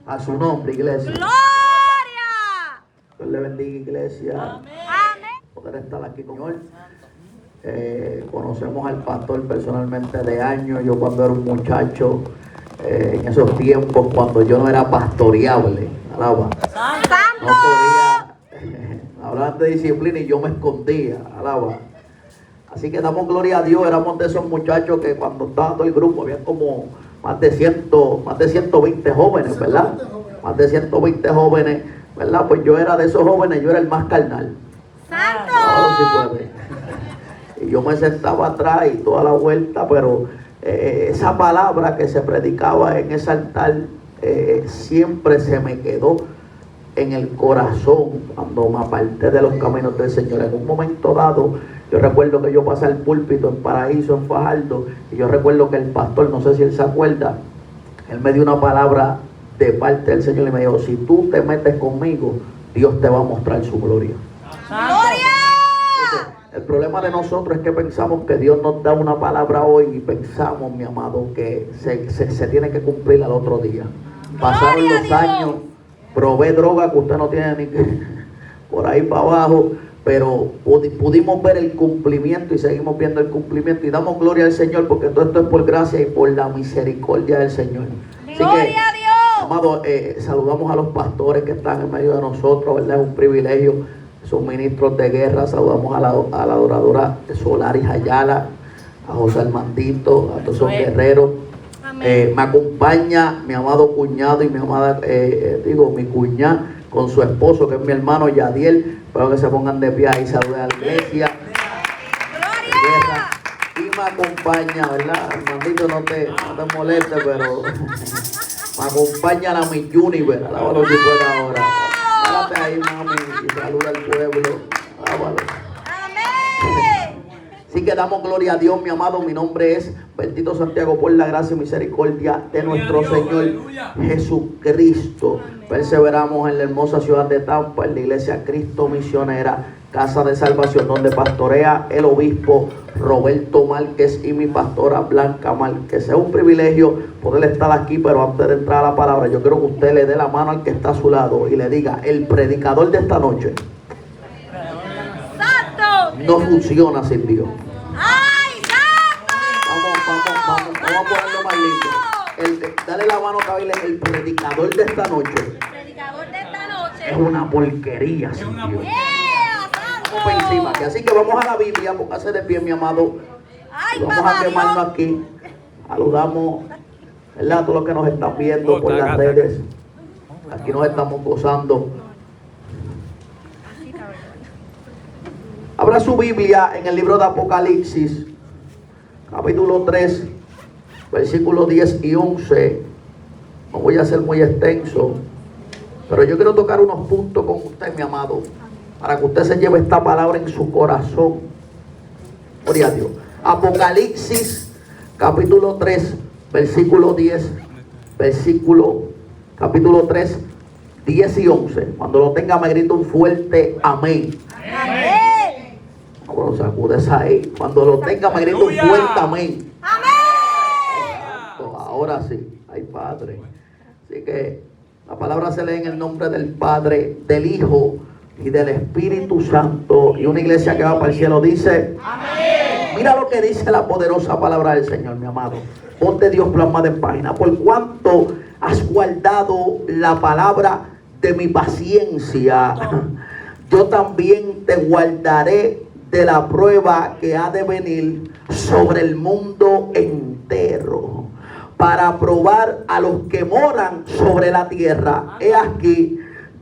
A su nombre, iglesia. ¡Gloria! Dios le bendiga, iglesia. Amén. Poder estar aquí con él. Conocemos al pastor personalmente de años. Yo cuando era un muchacho, en esos tiempos cuando yo no era pastoreable, alaba, no podía hablar de disciplina y yo me escondía, alaba. Así que damos gloria a Dios. Éramos de esos muchachos que cuando estaba todo el grupo había como más de 120 jóvenes, ¿verdad? Más de 120 jóvenes, ¿verdad? Pues yo era de esos jóvenes, yo era el más carnal. ¡Santo! Ahora sí puede. Y yo me sentaba atrás y toda la vuelta, pero esa palabra que se predicaba en ese altar siempre se me quedó en el corazón cuando me aparté de los caminos del Señor. En un momento dado, yo recuerdo que yo pasé al púlpito en Paraíso, en Fajardo, y yo recuerdo que el pastor, no sé si él se acuerda, él me dio una palabra de parte del Señor y me dijo: si tú te metes conmigo, Dios te va a mostrar su gloria. ¡Gloria! El problema de nosotros es que pensamos que Dios nos da una palabra hoy y pensamos, mi amado, que se tiene que cumplir al otro día. Pasaron los años, probé droga que usted no tiene ni que por ahí para abajo, pero pudimos ver el cumplimiento y seguimos viendo el cumplimiento y damos gloria al Señor porque todo esto es por gracia y por la misericordia del Señor. Así ¡Gloria que, a Dios! amado, saludamos a los pastores que están en medio de nosotros, ¿verdad? Es un privilegio. Son ministros de guerra. Saludamos a la adoradora Solaris Ayala, a José Armandito, a todos esos guerreros. Me acompaña mi amado cuñado y mi amada, mi cuñada con su esposo, que es mi hermano Yadiel. Espero que se pongan de pie y saluden a la iglesia. ¡Gloria! Y me acompaña, ¿verdad? Armandito, no te moleste, pero me acompaña la Miss Universe. Alábalo si puede ahora. Párate ahí, mami, y saluda al pueblo. Alábalo. ¡Amén! Así que damos gloria a Dios, mi amado. Mi nombre es Bertito Santiago, por la gracia y misericordia de nuestro Señor Jesucristo. Perseveramos en la hermosa ciudad de Tampa, en la iglesia Cristo Misionera, Casa de Salvación, donde pastorea el obispo Roberto Márquez y mi pastora Blanca Márquez. Es un privilegio poder estar aquí, pero antes de entrar a la palabra, yo quiero que usted le dé la mano al que está a su lado y le diga: el predicador de esta noche ¡Santo! no funciona sin Dios. ¡Ay, santo! Vamos a ponerlo más lindo. Dale la mano a Gabriel. El predicador de esta noche El predicador de esta noche. es una porquería sin Dios. ¡Yeah, santo! Vamos para encima. Y así que vamos a la Biblia, póngase de pie, mi amado. ¡Ay, Y vamos papá a quemarnos Dios! aquí. Saludamos, ¿verdad?, a todos los que nos están viendo por las redes. Aquí nos estamos gozando. Abra su Biblia en el libro de Apocalipsis, capítulo 3, versículos 10 y 11. No voy a ser muy extenso, pero yo quiero tocar unos puntos con usted, mi amado, para que usted se lleve esta palabra en su corazón. Gloria a Dios. Apocalipsis, capítulo 3, versículo 10, capítulo 3, 10 y 11. Cuando lo tenga, me grita un fuerte amén. ¡Amén! Bueno, sacudes ahí. Cuando lo tenga, me grita un fuerte amén. ¡Amén! Ahora sí, ay Padre. Así que la palabra se lee en el nombre del Padre, del Hijo y del Espíritu Santo. Y una iglesia que va para el cielo dice: amén. Mira lo que dice la poderosa palabra del Señor, mi amado. Ponte Dios plasmada en página. Por cuanto has guardado la palabra de mi paciencia, yo también te guardaré de la prueba que ha de venir sobre el mundo entero, para probar a los que moran sobre la tierra. He aquí,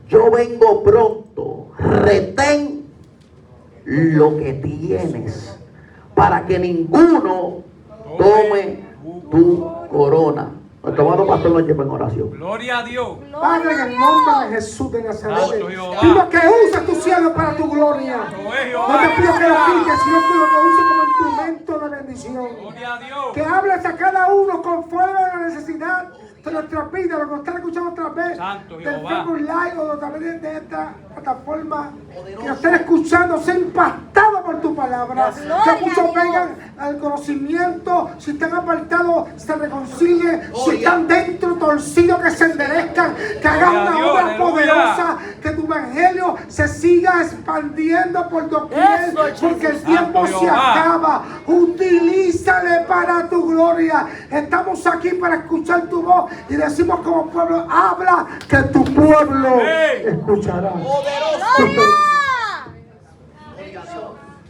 yo vengo pronto. Retén lo que tienes, para que ninguno tome tu corona. Nuestro amado pastor nos lleva en oración. Gloria a Dios. Padre, en el nombre de Jesús de Nazaret, Santo Jehová. pido que uses tu cielo para tu gloria. Santo es Jehová. No te pido que lo quites, sino que lo uses como instrumento de bendición. Gloria a Dios. Que hables a cada uno conforme a la necesidad nuestras vidas, lo que están escuchando otra vez Santo del Jehová. Facebook Live o a través de esta plataforma, que estén escuchando, sea impactado por tu palabra, Gloria que a muchos Dios. vengan al conocimiento, si están apartados se reconcilien, si Gloria. están dentro torcidos que se enderezcan, que hagan Gloria a una Dios, obra aleluya. poderosa, que tu evangelio se siga expandiendo por doquier, Eso, Jesús. porque el tiempo Santo se Jehová. acaba. Utilízale para tu gloria. Estamos aquí para escuchar tu voz y decimos como pueblo, habla que tu pueblo Amén. escuchará. ¡Gloria!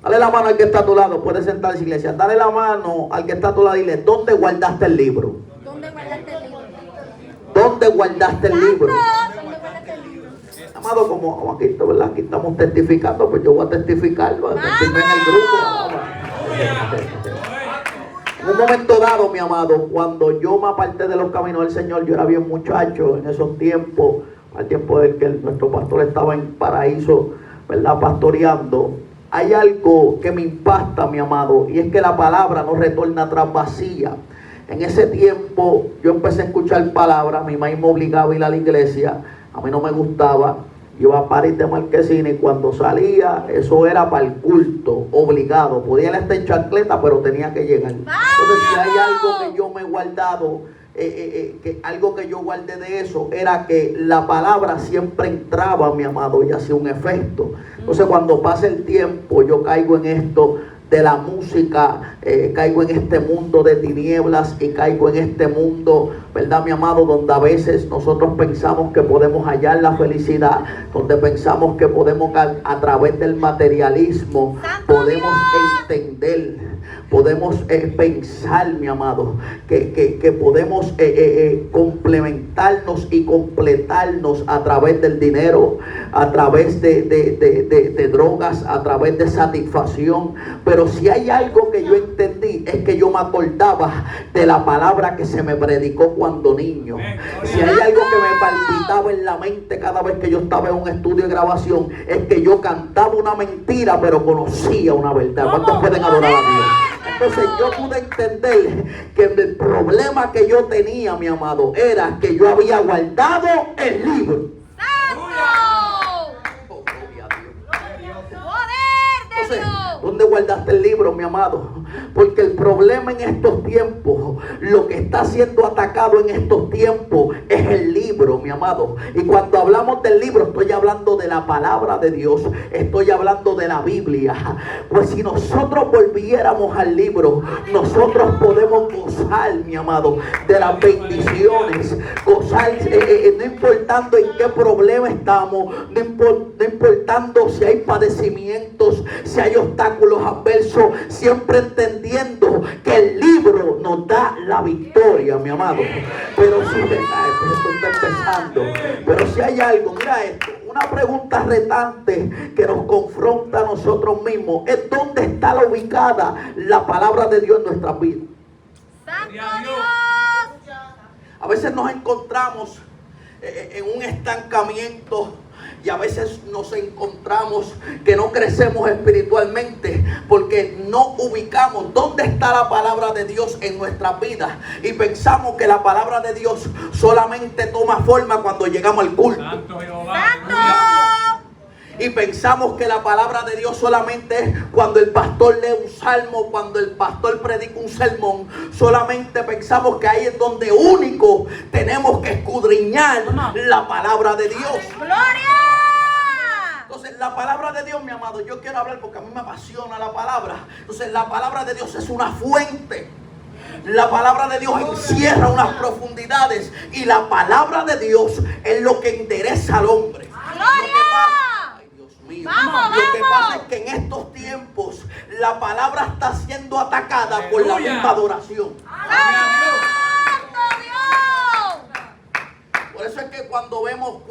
Dale la mano al que está a tu lado. Puede sentarse, iglesia. Dale la mano al que está a tu lado y dile, ¿dónde guardaste el libro? ¿Dónde guardaste el libro? ¿Dónde guardaste el libro? ¿Dónde guardaste el libro? Amado, como aquí, ¿verdad? Aquí estamos testificando, pues yo voy a testificar, ¿no? Que estoy en el grupo. En un momento dado, mi amado, cuando yo me aparté de los caminos del Señor, yo era bien muchacho en esos tiempos, al tiempo de que nuestro pastor estaba en Paraíso, ¿verdad? Pastoreando. Hay algo que me impacta, mi amado, y es que la palabra no retorna atrás vacía. En ese tiempo yo empecé a escuchar palabras, mi mamá me obligaba a ir a la iglesia, a mí no me gustaba. Yo iba a París de Marquesina y cuando salía, eso era para el culto, obligado. Podía estar en chancleta, pero tenía que llegar. Entonces, si hay algo que yo me he guardado, que algo que yo guardé de eso, era que la palabra siempre entraba, mi amado, y hacía un efecto. Entonces, cuando pasa el tiempo, yo caigo en esto de la música, caigo en este mundo de tinieblas y caigo en este mundo, ¿verdad, mi amado? Donde a veces nosotros pensamos que podemos hallar la felicidad, donde pensamos que podemos a través del materialismo podemos entender, podemos pensar, mi amado, que podemos complementarnos y completarnos a través del dinero, a través de drogas, a través de satisfacción. Pero si hay algo que yo entendí, es que yo me acordaba de la palabra que se me predicó cuando niño. Si hay algo que me palpitaba en la mente cada vez que yo estaba en un estudio de grabación, es que yo cantaba una mentira, pero conocía una verdad. ¿Cuántos pueden adorar a Dios? Entonces yo pude entender que el problema que yo tenía, mi amado, era que yo había guardado el libro. Oh, gloria a Dios. ¡Poder de Entonces, Dios! ¿dónde guardaste el libro, mi amado? Porque el problema en estos tiempos, lo que está siendo atacado en estos tiempos es el libro, mi amado. Y cuando hablamos del libro, estoy hablando de la palabra de Dios, estoy hablando de la Biblia. Pues si nosotros volviéramos al libro, nosotros podemos gozar, mi amado, de las bendiciones, gozar, no importando en qué problema estamos, no importando si hay padecimientos, si hay obstáculos adversos, siempre entendiendo que el libro nos da la victoria, mi amado. Pero si esto está empezando, pero si hay algo, mira esto, una pregunta retante que nos confronta a nosotros mismos es: ¿dónde está ubicada la palabra de Dios en nuestras vidas? ¡Santo Dios! A veces nos encontramos en un estancamiento y a veces nos encontramos que no crecemos espiritualmente porque no ubicamos dónde está la palabra de Dios en nuestras vidas y pensamos que la palabra de Dios solamente toma forma cuando llegamos al culto. Santo Jehová. ¡Santo! Y pensamos que la palabra de Dios solamente es cuando el pastor lee un salmo, cuando el pastor predica un sermón. Solamente pensamos que ahí es donde único tenemos que escudriñar la palabra de Dios. ¡Gloria! Entonces la palabra de Dios, mi amado, yo quiero hablar porque a mí me apasiona la palabra. Entonces la palabra de Dios es una fuente. La palabra de Dios encierra unas profundidades y la palabra de Dios es lo que endereza al hombre. Ay, Dios mío. Vamos, Lo que vamos. pasa es que en estos tiempos la palabra está siendo atacada por la Aleluya. misma adoración. ¡Santo Dios! Por eso es que cuando vemos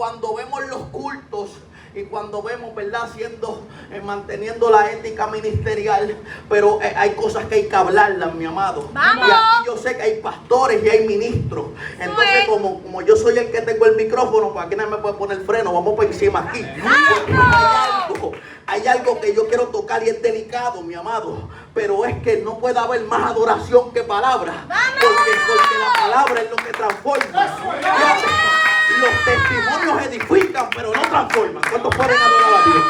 los cultos y cuando vemos, ¿verdad?, manteniendo la ética ministerial, pero hay cosas que hay que hablarlas, mi amado. ¡Vamos! Y aquí yo sé que hay pastores y hay ministros. Entonces, Sí. como yo soy el que tengo el micrófono, pues aquí nadie me puede poner freno, vamos por encima aquí. Porque hay algo hay algo que yo quiero tocar y es delicado, mi amado. Pero es que no puede haber más adoración que palabra. Porque la palabra es lo que transforma. Fíjate, los testimonios edifican, pero no transforman. ¿Cuántos pueden adorar a Dios?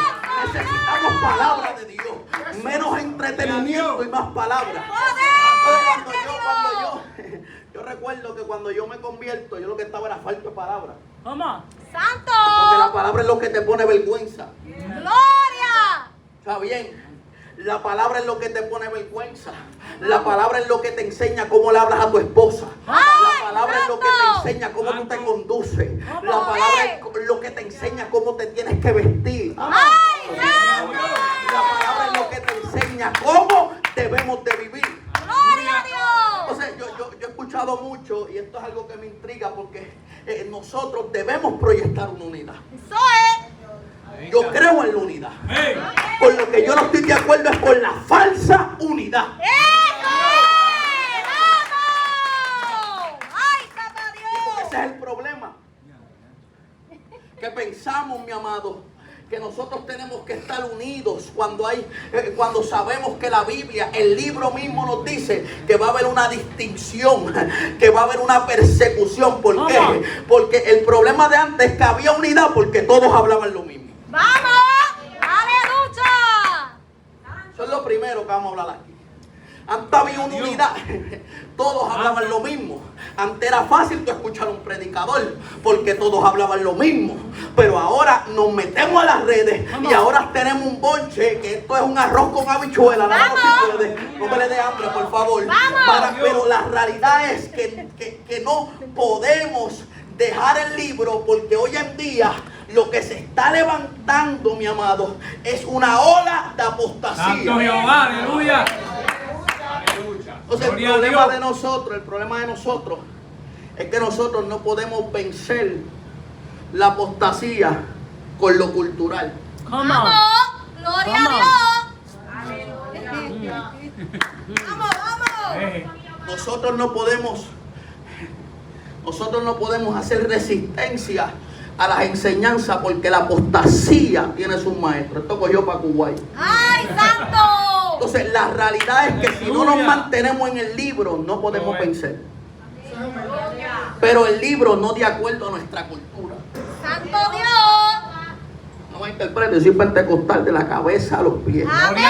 Necesitamos palabra de Dios. Menos entretenimiento y más palabra. Yo recuerdo que cuando yo me convierto, yo lo que estaba era falta de palabra. ¿Cómo? ¡Santo! Porque la palabra es lo que te pone vergüenza. ¡Gloria! Está bien. La palabra es lo que te pone vergüenza. La palabra es lo que te enseña cómo le hablas a tu esposa. La palabra es lo que te enseña cómo tú te conduces. La palabra es lo que te enseña cómo te tienes que vestir. ¡Ay, La palabra es lo que te enseña cómo debemos de vivir. ¡Gloria a Dios! Entonces, yo he escuchado mucho y esto es algo que me intriga porque nosotros debemos proyectar una unidad. Eso es. Yo creo en la unidad. Con lo que yo no estoy de acuerdo es con la falsa unidad. ¡Eso es! ¡Vamos! ¡Ay, papá Dios! Ese es el problema. Que pensamos, mi amado, que nosotros tenemos que estar unidos cuando sabemos que la Biblia, el libro mismo nos dice que va a haber una distinción, que va a haber una persecución. ¿Por qué? Porque el problema de antes es que había unidad porque todos hablaban lo mismo. ¡Vamos! ¡Aleluya! Eso es lo primero que vamos a hablar aquí. Antes había una unidad, todos hablaban lo mismo. Antes era fácil tú escuchar a un predicador porque todos hablaban lo mismo. Pero ahora nos metemos a las redes y ahora tenemos un bonche que esto es un arroz con habichuela. No me le dé hambre, por favor. Pero la realidad es que no podemos dejar el libro porque hoy en día lo que se está levantando, mi amado, es una ola de apostasía. Santo Jehová, aleluya. Entonces, el problema de nosotros es que nosotros no podemos vencer la apostasía con lo cultural. ¿Cómo? ¡Vamos! ¡Gloria a Dios! ¡Vamos, vamos! Nosotros no podemos hacer resistencia a las enseñanzas porque la apostasía tiene sus maestros. Esto cogió para Kuwait. ¡Ay, santo! Entonces, la realidad es que si no nos mantenemos en el libro, no podemos vencer. Pero el libro no de acuerdo a nuestra cultura. ¡Santo Dios! No me interprete, soy pentecostal de la cabeza a los pies. ¡Amén!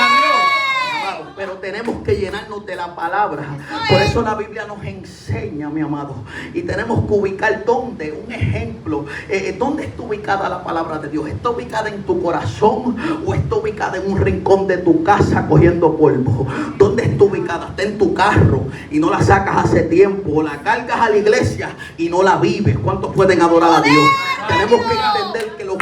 Pero tenemos que llenarnos de la palabra. Por eso la Biblia nos enseña, mi amado. Y tenemos que ubicar dónde, un ejemplo. ¿Dónde está ubicada la palabra de Dios? ¿Está ubicada en tu corazón o está ubicada en un rincón de tu casa cogiendo polvo? ¿Dónde está ubicada? Está en tu carro y no la sacas hace tiempo. O la cargas a la iglesia y no la vives. ¿Cuántos pueden adorar a Dios? Tenemos que entender que lo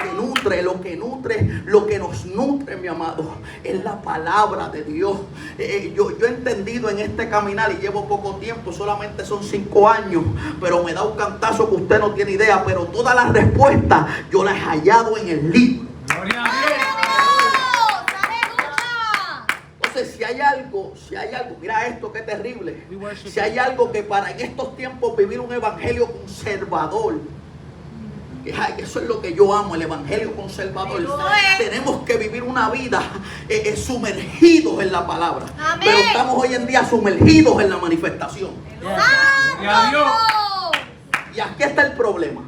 que nos nutre, mi amado, es la palabra de Dios. Yo he entendido en este caminar y llevo poco tiempo, solamente son 5 años, pero me da un cantazo que usted no tiene idea, pero todas las respuestas yo las he hallado en el libro. Gloria a Dios. Entonces, si hay algo, mira esto que terrible. Si hay algo que para en estos tiempos vivir un evangelio conservador, eso es lo que yo amo, el evangelio conservador. Tenemos que vivir una vida sumergidos en la palabra. Amén. Pero estamos hoy en día sumergidos en la manifestación. Gloria a Dios. Y aquí está el problema.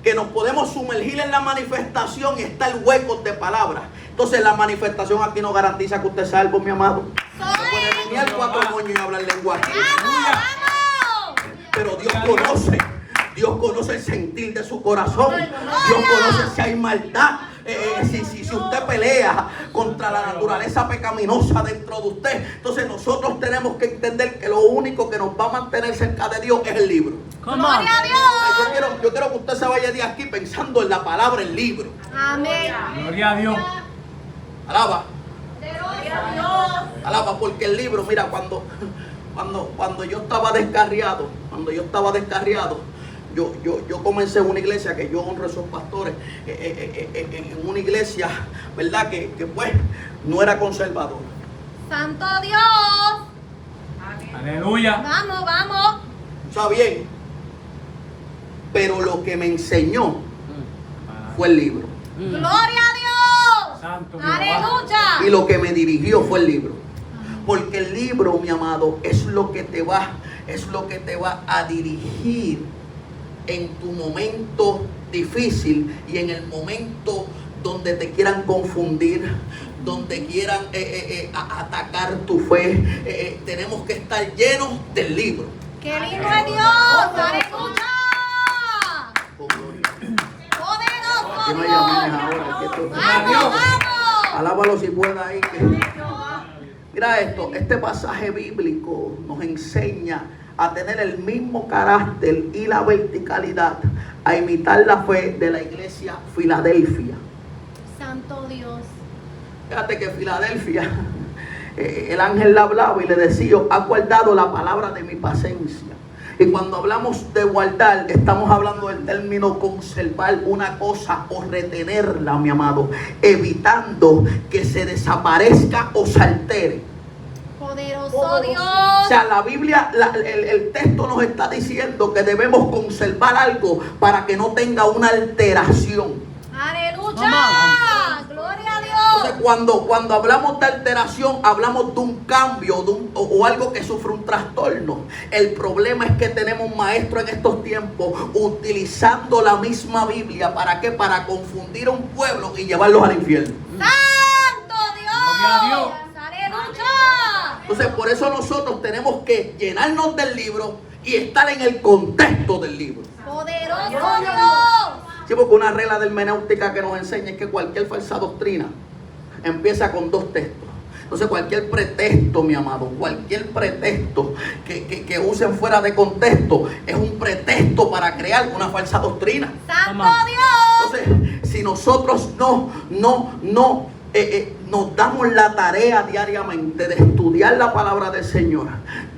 Que nos podemos sumergir en la manifestación y está el hueco de palabras. Entonces la manifestación aquí no garantiza que usted es salvo, mi amado. No puede venir al 4 moños y hablar lengua aquí. Pero Dios conoce el sentir de su corazón. Dios conoce si hay maldad. Si usted pelea contra la naturaleza pecaminosa dentro de usted. Entonces nosotros tenemos que entender que lo único que nos va a mantener cerca de Dios es el libro. ¡Gloria a Dios! Yo quiero que usted se vaya de aquí pensando en la palabra, el libro. Amén. Gloria a Dios. Alaba. Gloria a Dios. Alaba, porque el libro, mira, cuando yo estaba descarriado, yo comencé en una iglesia que yo honro a esos pastores, en una iglesia, ¿verdad? Que pues no era conservadora. ¡Santo Dios! Aleluya. Vamos, vamos. Está bien, pero lo que me enseñó fue el libro. ¡Gloria a Dios! Santo Jehová. Aleluya. Y lo que me dirigió fue el libro. Porque el libro, mi amado, es lo que te va a dirigir en tu momento difícil y en el momento donde te quieran confundir, donde quieran atacar tu fe. Tenemos que estar llenos del libro. ¡Qué lindo es Dios! ¡Aleluya! ¡Poderoso Aquí no hay amén Dios! ahora. Aquí esto- ¡Vamos, vamos! Alábalo si pueda ahí. Mira esto, este pasaje bíblico nos enseña a tener el mismo carácter y la verticalidad, a imitar la fe de la iglesia Filadelfia. Santo Dios. Fíjate que Filadelfia, el ángel le hablaba y le decía: has guardado la palabra de mi paciencia. Y cuando hablamos de guardar, estamos hablando del término conservar una cosa o retenerla, mi amado, evitando que se desaparezca o se altere. Poderoso Dios. O sea, la Biblia, el texto nos está diciendo que debemos conservar algo para que no tenga una alteración. Aleluya. Gloria a Dios. Entonces, cuando hablamos de alteración, hablamos de un cambio o algo que sufre un trastorno. El problema es que tenemos maestros en estos tiempos utilizando la misma Biblia. ¿Para qué? Para confundir a un pueblo y llevarlos al infierno. Santo Gloria a Dios. Dios. Aleluya. Entonces, por eso nosotros tenemos que llenarnos del libro y estar en el contexto del libro. Poderoso Dios. Sí, porque una regla de hermenéutica que nos enseña es que cualquier falsa doctrina empieza con dos textos. Entonces, cualquier pretexto, mi amado, cualquier pretexto que usen fuera de contexto es un pretexto para crear una falsa doctrina. Santo Dios. Entonces, si nosotros nos damos la tarea diariamente de estudiar la palabra del Señor,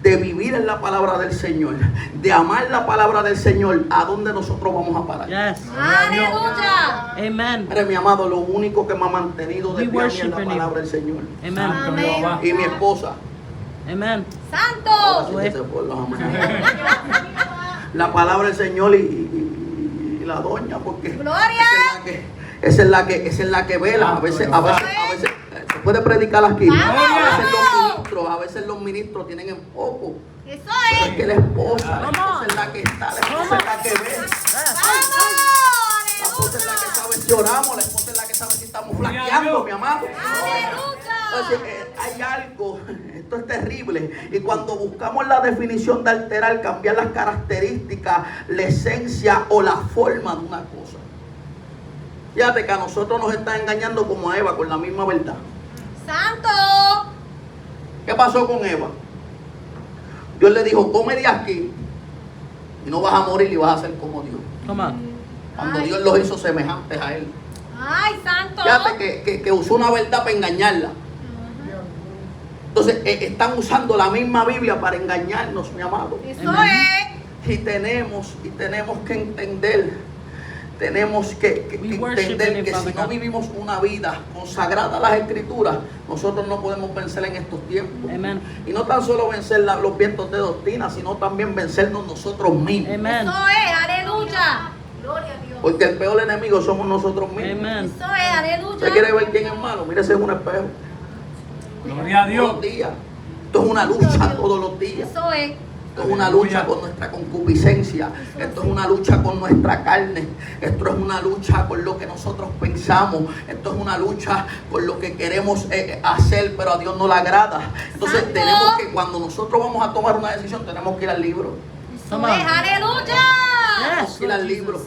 de vivir en la palabra del Señor, de amar la palabra del Señor, ¿a dónde nosotros vamos a parar? Yes. Aleluya. Amen. Mire, mi amado, lo único que me ha mantenido de We pie a mí es worship la in palabra del Señor. Amen. Santo Amén. Jehová. Y mi esposa. Amen. Santo. Así que se fue, los amén. La palabra del Señor y la doña, porque Gloria. esa es la que vela. A veces se puede predicar aquí. Vamos. A veces los ministros tienen enfoco. Eso Es es. que la esposa es la que está, la esposa es la que ve. La esposa es la que sabe si oramos, la esposa es la que sabe si estamos flaqueando, mi amado. Entonces, hay algo, esto es terrible. Y cuando buscamos la definición de alterar, cambiar las características, la esencia o la forma de una cosa. Fíjate que a nosotros nos están engañando como a Eva con la misma verdad. Santo. ¿Qué pasó con Eva? Dios le dijo: come de aquí y no vas a morir y vas a ser como Dios. Come on. Cuando Ay. Dios los hizo semejantes a él. Ay, santo. Fíjate que usó una verdad para engañarla. Entonces están usando la misma Biblia para engañarnos, mi amado. Eso es. Y tenemos que entender. Tenemos que We worship entender in que Father si no God. vivimos una vida consagrada a las Escrituras, nosotros no podemos vencer en estos tiempos. Amen. Y no tan solo vencer los vientos de doctrina, sino también vencernos nosotros mismos. Amen. Eso es. Aleluya. Gloria a Dios. Porque el peor enemigo somos nosotros mismos. Amen. Eso es. Aleluya. ¿Usted quiere ver quién es malo? Mírese en un espejo. Gloria a Todos Dios. los días. Esto es una lucha todos los días. Eso es. Esto es una lucha con nuestra concupiscencia. Esto es una lucha con nuestra carne. Esto es una lucha con lo que nosotros pensamos. Esto es una lucha con lo que queremos hacer, pero a Dios no le agrada. Entonces Santo. tenemos que, cuando nosotros vamos a tomar una decisión, tenemos que ir al libro. Eso Come on. es. Aleluya. Tenemos que ir al libro.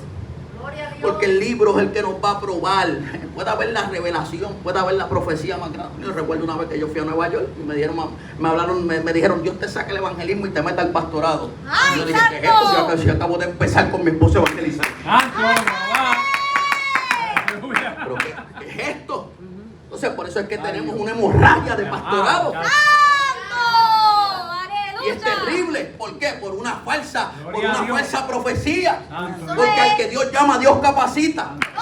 Gloria a Dios. Porque el libro es el que nos va a probar. Puede haber la revelación, puede haber la profecía más grande. Yo recuerdo una vez que yo fui a Nueva York y me dijeron: Dios te saca el evangelismo y te mete al pastorado. ¡Ay, Y yo dije: ¿qué es santo! esto? Si acabo de empezar con mi esposo a evangelizar. Santo Jehová. Aleluya. ¿Pero qué es esto? Entonces, por eso es que tenemos una hemorragia de pastorado. Santo. Y es Aleluya. terrible. ¿Por qué? Por una falsa Gloria a Dios. profecía. Santo Porque al que Dios llama, Dios capacita. Gloria.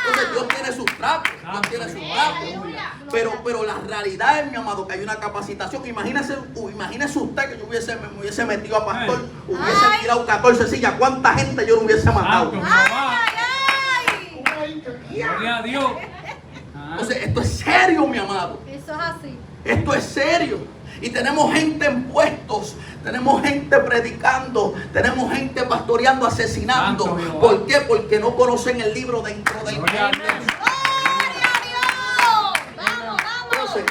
Entonces Dios tiene sus trapos, Dios tiene sus trapos. Pero la realidad es, mi amado, que hay una capacitación. Imagínese usted que yo me hubiese metido a pastor, hubiese Ay. tirado 14 sillas. ¿Cuánta gente yo no hubiese matado? Santo Ay, Jehová. ay, ay. Gloria a Dios. Entonces, esto es serio, mi amado. Eso es así. Esto es serio. Y tenemos gente en puestos, tenemos gente predicando, tenemos gente pastoreando, asesinando. Santo Jehová. ¿Por qué? Porque no conocen el libro dentro del Gloria a contexto. ¡Gloria a Dios! ¡Vamos, vamos! Entonces,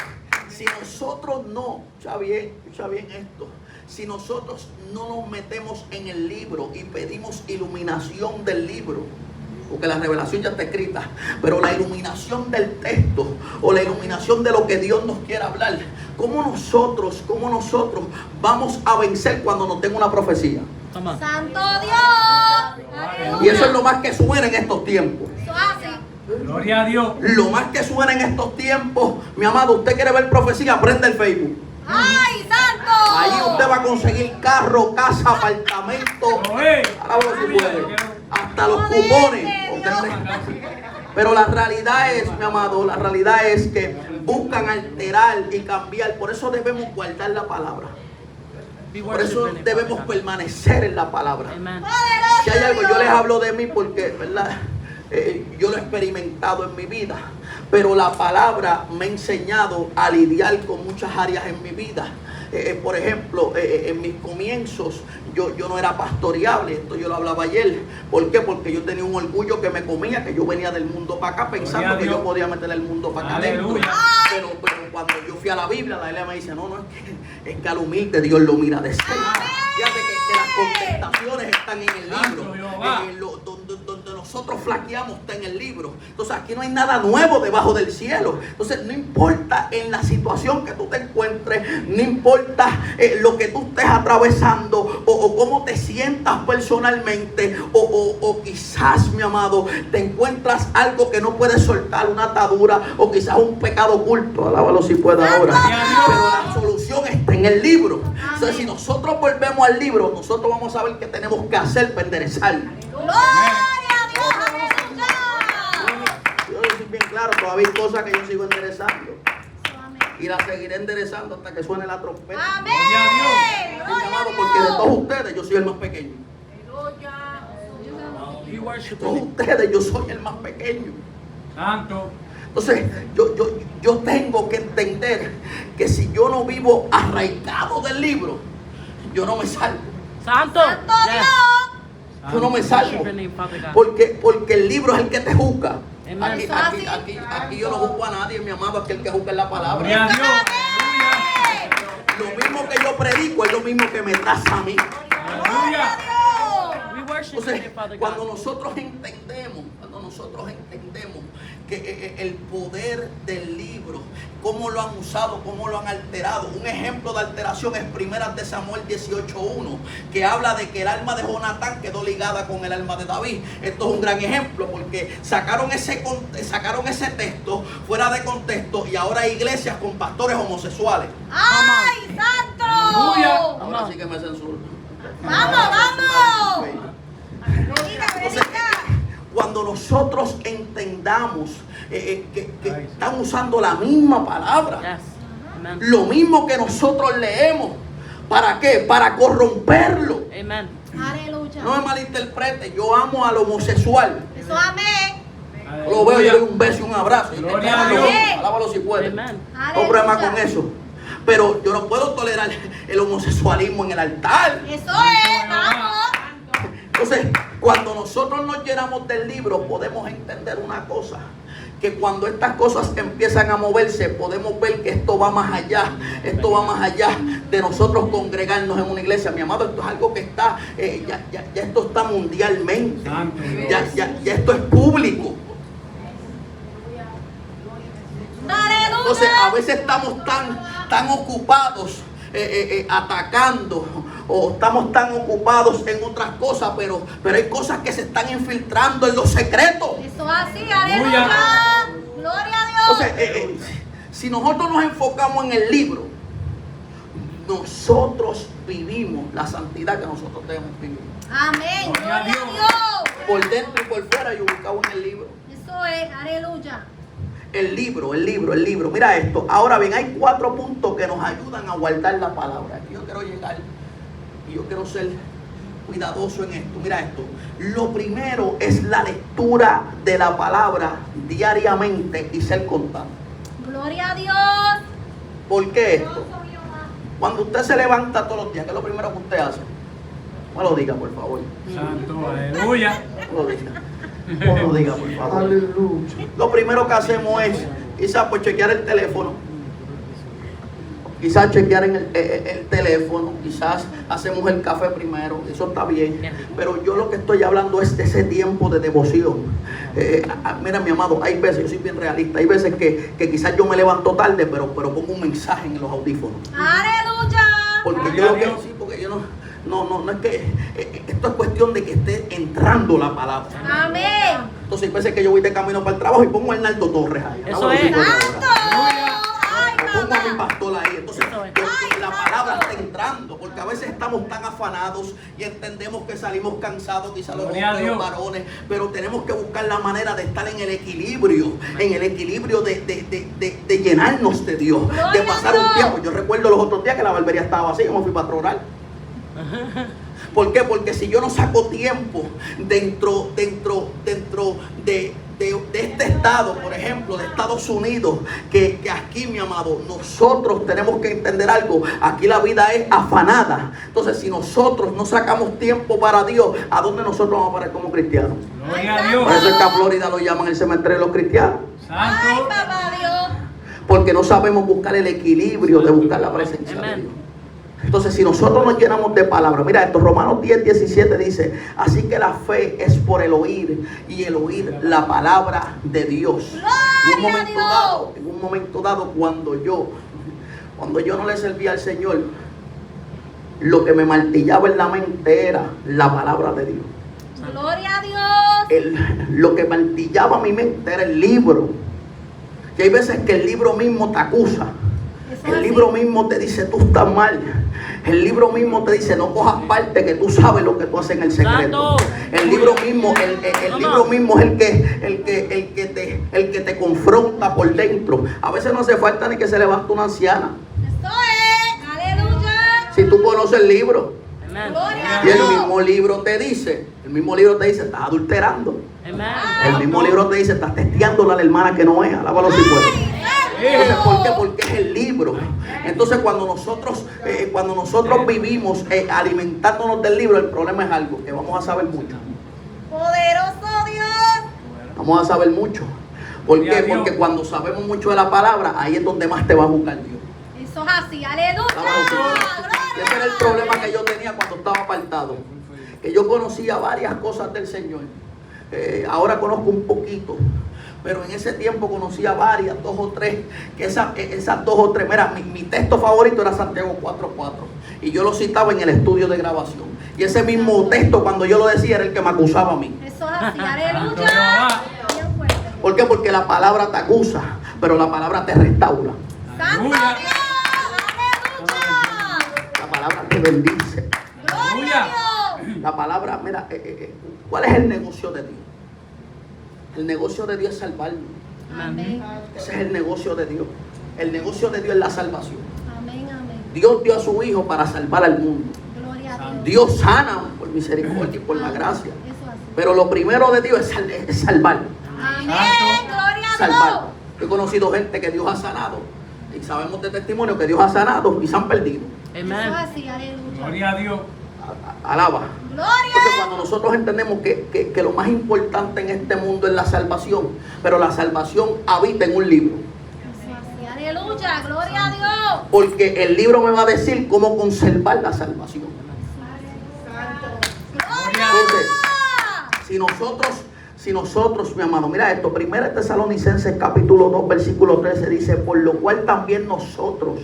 si nosotros no, escucha bien esto, si nosotros no nos metemos en el libro y pedimos iluminación del libro, porque la revelación ya está escrita, pero la iluminación del texto o la iluminación de lo que Dios nos quiere hablar, ¿cómo nosotros vamos a vencer cuando nos tenga una profecía? ¡Santo Dios! ¡Aleluya! Y eso es lo más que suena en estos tiempos. Eso es así. Gloria a Dios. Lo más que suena en estos tiempos, mi amado, usted quiere ver profecía, prende el Facebook. ¡Ay, santo! Ahí usted va a conseguir carro, casa, apartamento. Oye. Alábalo si puede. Hasta los cupones. Pero la realidad es, mi amado, la realidad es que buscan alterar y cambiar. Por eso debemos guardar la palabra. Por eso debemos permanecer en la palabra. Si hay algo, yo les hablo de mí porque, ¿verdad? Yo lo he experimentado en mi vida, pero la palabra me ha enseñado a lidiar con muchas áreas en mi vida. Por ejemplo, en mis comienzos yo no era pastoreable, esto yo lo hablaba ayer. ¿Por qué? Porque yo tenía un orgullo que me comía, que yo venía del mundo para acá pensando que yo podía meter el mundo para acá adentro. Aleluya. Pero cuando yo fui a la Biblia me dice, no, es que al humilde Dios lo mira de cerca. Fíjate que las contestaciones están en el libro. Donde nosotros flaqueamos está en el libro. Entonces aquí no hay nada nuevo debajo del cielo. Entonces no importa en la situación que tú te encuentres, no importa lo que tú estés atravesando o cómo te sientas personalmente o quizás, mi amado, te encuentras algo que no puedes soltar, una atadura o quizás un pecado oculto. Alábalo si puede ahora. Pero la solución está en el libro. Entonces si nosotros volvemos al libro, nosotros vamos a ver qué tenemos que hacer para enderezar. ¡Gloria a Dios! ¡Aleluya! Yo soy bien claro, todavía hay cosas que yo sigo enderezando. Y las seguiré enderezando hasta que suene la trompeta. ¡Amén! Sí, mi amado, porque de todos ustedes yo soy el más pequeño. De todos ustedes yo soy el más pequeño. Santo. Entonces yo tengo que entender que si yo no vivo arraigado del libro, yo no me salvo. Santo. ¡Santo Dios! Yo no me salvo. Porque el libro es el que te juzga. Aquí yo no juzgo a nadie, mi amado, es que el que juzga es la palabra. Gloria a Dios. Lo mismo que yo predico es lo mismo que me traza a mí. Aleluya. Entonces, cuando nosotros entendemos que el poder del libro, cómo lo han usado, cómo lo han alterado. Un ejemplo de alteración es 1 de Samuel 18:1, que habla de que el alma de Jonatán quedó ligada con el alma de David. Esto es un gran ejemplo porque sacaron ese texto fuera de contexto y ahora hay iglesias con pastores homosexuales. ¡Ay, santo! Aleluya. Ahora sí que me censuran. ¡Vamos! Entonces, cuando nosotros entendamos que están usando la misma palabra, lo mismo que nosotros leemos, ¿para qué? Para corromperlo. ¡Aleluya! No me malinterprete, yo amo al homosexual. Eso, amén. Lo veo, yo le doy un beso y un abrazo. Y Gloria a Dios. Alábalo si puede. No Aleluya. problema con eso. Pero yo no puedo tolerar el homosexualismo en el altar. Eso es, vamos. Entonces, cuando nosotros nos llenamos del libro, podemos entender una cosa. Que cuando estas cosas empiezan a moverse, podemos ver que esto va más allá. Esto va más allá de nosotros congregarnos en una iglesia. Mi amado, esto es algo que está, ya esto está mundialmente. Santo Dios. Ya esto es público. Entonces, a veces estamos tan ocupados atacando o estamos tan ocupados en otras cosas, pero hay cosas que se están infiltrando en los secretos. Eso así, aleluya. Gloria a Dios. Entonces, si nosotros nos enfocamos en el libro, nosotros vivimos la santidad que nosotros debemos vivir. Amén. Gloria a Gloria a Dios. Por dentro y por fuera, yo ubicado en el libro. Eso es, aleluya. El libro. Mira esto. Ahora bien, hay 4 puntos que nos ayudan a guardar la palabra. Aquí yo quiero llegar y yo quiero ser cuidadoso en esto. Mira esto. Lo primero es la lectura de la palabra diariamente y ser constante. Gloria a Dios. ¿Por qué esto? Dios soy yo más. Cuando usted se levanta todos los días, ¿qué es lo primero que usted hace? No lo diga, por favor. Santo, aleluya. No lo diga. No lo diga, por favor. Aleluya. Lo primero que hacemos es, quizás pues chequear el teléfono. Quizás chequear en el teléfono, quizás hacemos el café primero, eso está bien. Pero yo lo que estoy hablando es de ese tiempo de devoción. Mira, mi amado, hay veces, yo soy bien realista, hay veces que quizás yo me levanto tarde, pero pongo un mensaje en los audífonos. Aleluya. Porque yo lo que sí, porque yo no es que esto es cuestión de que esté entrando la palabra. Amén. Entonces hay veces que yo voy de camino para el trabajo y pongo a Arnaldo Torres ahí. Eso es. Santo. Ay, O pongo a mi papá. pastor ahí. Entonces Eso es. la palabra está entrando, porque a veces estamos tan afanados y entendemos que salimos cansados, quizás los Gloria a hombres, los Dios. varones, pero tenemos que buscar la manera de estar en el equilibrio de llenarnos de Dios, Gloria de a pasar Dios. un tiempo. Yo recuerdo los otros días que la barbería estaba vacía, yo me fui para orar. ¿Por qué? Porque si yo no saco tiempo dentro de este estado, por ejemplo, de Estados Unidos, que aquí, mi amado, nosotros tenemos que entender algo. Aquí la vida es afanada. Entonces, si nosotros no sacamos tiempo para Dios, ¿a dónde nosotros vamos a parar como cristianos? Gloria a Por Dios. eso es que a Florida lo llaman el cementerio de los cristianos. Ay, Santo. papá Dios. Porque no sabemos buscar el equilibrio de buscar la presencia de Amén. Dios. Entonces, si nosotros nos llenamos de palabra, mira esto, Romanos 10:17 dice, así que la fe es por el oír y el oír la palabra de Dios. En un momento dado, cuando yo no le servía al Señor, lo que me martillaba en la mente era la palabra de Dios. Gloria a Dios. Lo que martillaba mi mente era el libro. Y hay veces que el libro mismo te acusa. Eso El es libro así. mismo te dice, tú estás mal. El libro mismo te dice, no cojas parte, que tú sabes lo que tú haces en el secreto. Santo. El libro mismo, el libro mismo es el que te confronta por dentro. A veces no hace falta ni que se levante una anciana. Esto es. Aleluya. Si tú conoces el libro, Amén. Gloria a y el Dios. mismo libro te dice, estás adulterando. Amén. El mismo libro te dice, estás testeando a la hermana que no es. Alábalo si puedes. Entonces, ¿por qué? Porque es el libro. Entonces, cuando nosotros vivimos alimentándonos del libro, el problema es algo, que vamos a saber mucho. Poderoso Dios. Vamos a saber mucho. ¿Por Gloria a qué? Dios. Porque cuando sabemos mucho de la palabra, ahí es donde más te va a buscar Dios. Eso es así. Aleluya. Ese era el problema que yo tenía cuando estaba apartado. Que yo conocía varias cosas del Señor. Ahora conozco un poquito. Pero en ese tiempo conocía varias, 2 o 3. Que esas 2 o 3. Mira, mi texto favorito era Santiago 4:4. Y yo lo citaba en el estudio de grabación. Y ese mismo texto, cuando yo lo decía, era el que me acusaba a mí. Eso es así. Santo Aleluya. Jehová. Bien fuerte. ¿Por qué? Porque la palabra te acusa, pero la palabra te restaura. Santo Dios. Aleluya. La palabra te bendice. Gloria a Dios. La palabra, mira, ¿cuál es el negocio de Dios? El negocio de Dios es salvarnos. Amén. Ese es el negocio de Dios. El negocio de Dios es la salvación. Amén. Amén. Dios dio a su Hijo para salvar al mundo. Gloria a Dios. Dios sana por misericordia y por la gracia. Eso es así. Pero lo primero de Dios es salvar. Amén. Santo. Gloria a Salvar. Dios. Yo he conocido gente que Dios ha sanado. Y sabemos de testimonio que Dios ha sanado y se han perdido. Eso es Amén. así. Aleluya. Gloria a Dios. Alaba. Gloria. Entonces, cuando nosotros entendemos que lo más importante en este mundo es la salvación, pero la salvación habita en un libro. Eso es así. Aleluya. Gloria a Dios. Porque el libro me va a decir cómo conservar la salvación. Gloria. Entonces, si nosotros, mi amado, mira esto, 1 Tesalonicenses capítulo 2, versículo 13 dice, por lo cual también nosotros,